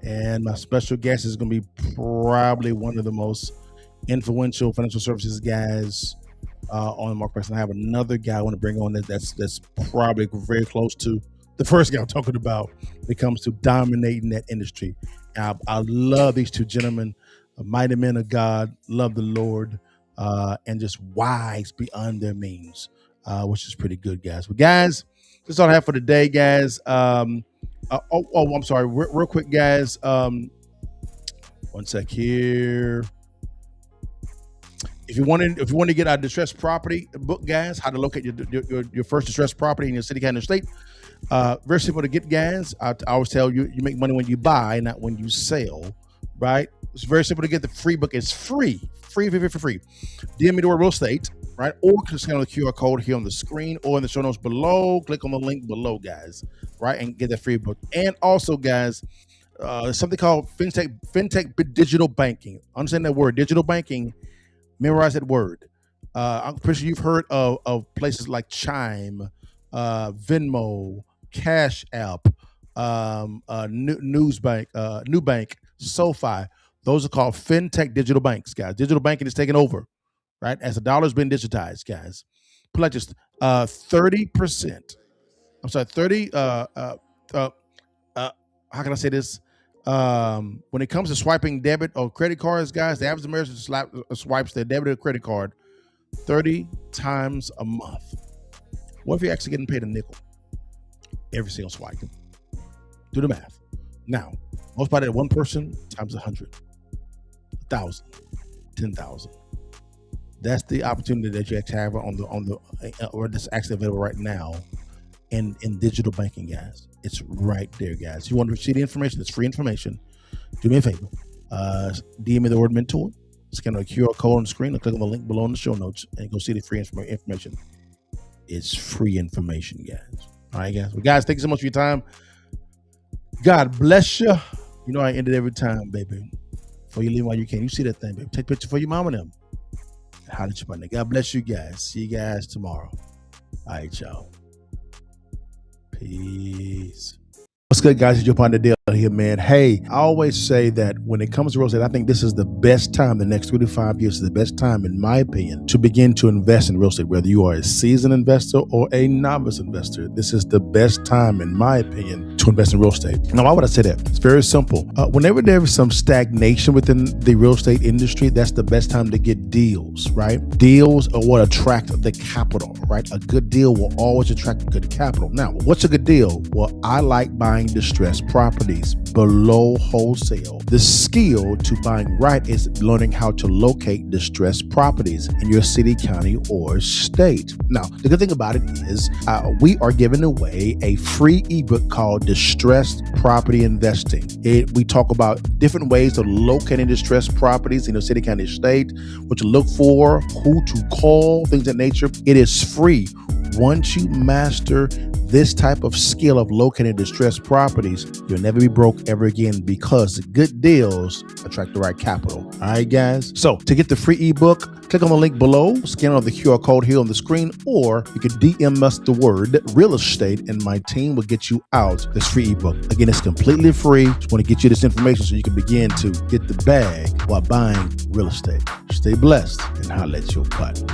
And my special guest is going to be probably one of the most influential financial services guys on the marketplace. And I have another guy I want to bring on that's probably very close to the first guy I'm talking about when it comes to dominating that industry. I love these two gentlemen, mighty men of God, love the Lord. And just wise beyond their means, which is pretty good, guys. But guys, that's all I have for today, guys. I'm sorry, real quick, guys. One sec here. If you want to get our distressed property book, guys, how to locate your first distressed property in your city, county, or state. Very simple to get, guys. I always tell you, you make money when you buy, not when you sell, right? It's very simple to get. The free book. It's free. Free. DM me the word real estate, right? Or just scan on the QR code here on the screen or in the show notes below. Click on the link below, guys, right? And get that free book. And also, guys, something called fintech digital banking. Understand that word, digital banking. Memorize that word. I'm pretty sure you've heard of places like Chime, Venmo, Cash App, Nubank, SoFi. Those are called fintech digital banks, guys. Digital banking is taking over, right? As the dollar's been digitized, guys. Put like just 30%. I'm sorry, 30. How can I say this? When it comes to swiping debit or credit cards, guys, the average American swipes their debit or credit card 30 times a month. What if you're actually getting paid a nickel every single swipe? Do the math. Now, multiply that one person times 100, 1,000, 10,000. That's the opportunity that you actually have on the or that's actually available right now in digital banking, guys. It's right there, guys. You want to see the information? It's free information. Do me a favor. DM me the word mentor. Scan the QR code on the screen or click on the link below in the show notes and go see the free information. It's free information, guys. All right, guys. Well, guys, thank you so much for your time. God bless you. You know I end it every time, baby. Before you leave while you can. You see that thing, baby. Take a picture for your mom and them. How did you find it? God bless you guys. See you guys tomorrow. All right, y'all. Peace. What's good, guys? It's your partner Dale here, man. Hey, I always say that when it comes to real estate, I think this is the best time. The next 3 to 5 years is the best time, in my opinion, to begin to invest in real estate. Whether you are a seasoned investor or a novice investor, this is the best time, in my opinion, to invest in real estate. Now, why would I say that? It's very simple. Whenever there is some stagnation within the real estate industry, that's the best time to get deals, right? Deals are what attract the capital, right? A good deal will always attract good capital. Now, what's a good deal? Well, I like buying distressed properties below wholesale. The skill to buying right is learning how to locate distressed properties in your city, county, or state. Now, the good thing about it is we are giving away a free ebook called Distressed Property Investing. We talk about different ways of locating distressed properties in your city, county, state, what to look for, who to call, things of that nature. It is free. Once you master this type of skill of locating distressed properties, you'll never be broke ever again, because the good deals attract the right capital. All right, guys? So to get the free ebook, click on the link below, scan on the QR code here on the screen, or you can DM us the word real estate and my team will get you out this free ebook. Again, it's completely free. Just want to get you this information so you can begin to get the bag while buying real estate. Stay blessed and holla at your partner.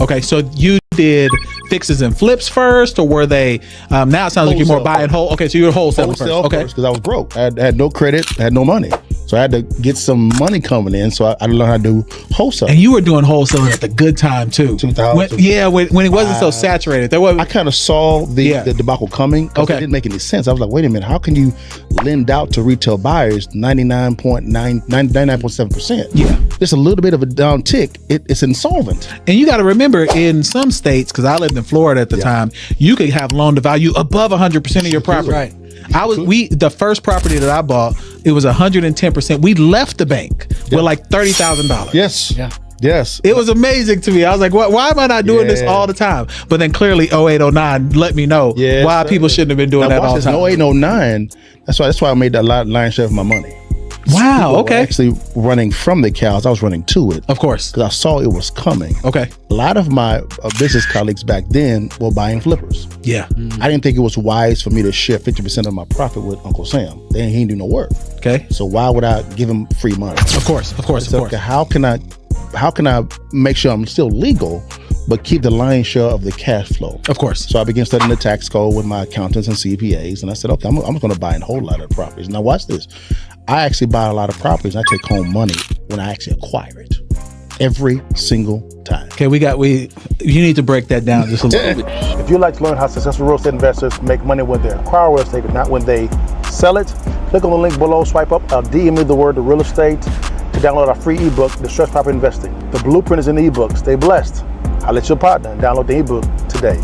Okay, so you did fixes and flips first, or were they? Now it sounds like you're more buying whole. Okay, so you're wholesaling first. Okay, because I was broke. I had no credit, I had no money, so I had to get some money coming in. So I learned how to do wholesale. And you were doing wholesaling at the good time too. 2000. When it wasn't so saturated. I kind of saw the debacle coming. Okay, it didn't make any sense. I was like, wait a minute, how can you lend out to retail buyers 99.7%? Yeah, just a little bit of a down tick. It's insolvent. And you got to remember, in some states, because I lived in Florida at the time, you could have loan to value above 100% of your property. Right. The first property that I bought, it was 110%. We left the bank with like $30,000. Yes. Yeah. Yes. It was amazing to me. I was like, why am I not doing this all the time? But then clearly 08, 09 let me know why people shouldn't have been doing that all the time. 08, 09, that's why I made that lion's share of my money. Wow. Okay. Actually running from the cows, I was running to it. Of course. Because I saw it was coming. Okay. A lot of my business colleagues back then were buying flippers. Yeah. I didn't think it was wise for me to share 50% of my profit with Uncle Sam. He didn't do no work. Okay. So why would I give him free money? Of course. Okay, how can I make sure I'm still legal, but keep the lion's share of the cash flow? Of course. So I began studying the tax code with my accountants and CPAs, and I said, okay, I'm going to buy a whole lot of properties. Now watch this. I actually buy a lot of properties. I take home money when I actually acquire it. Every single time. Okay, you need to break that down just a little bit. If you'd like to learn how successful real estate investors make money when they acquire real estate and not when they sell it, click on the link below, swipe up, DM me the word real estate to download our free ebook, Distressed Property Investing. The blueprint is in the ebook. Stay blessed. I'll let your partner and download the ebook today.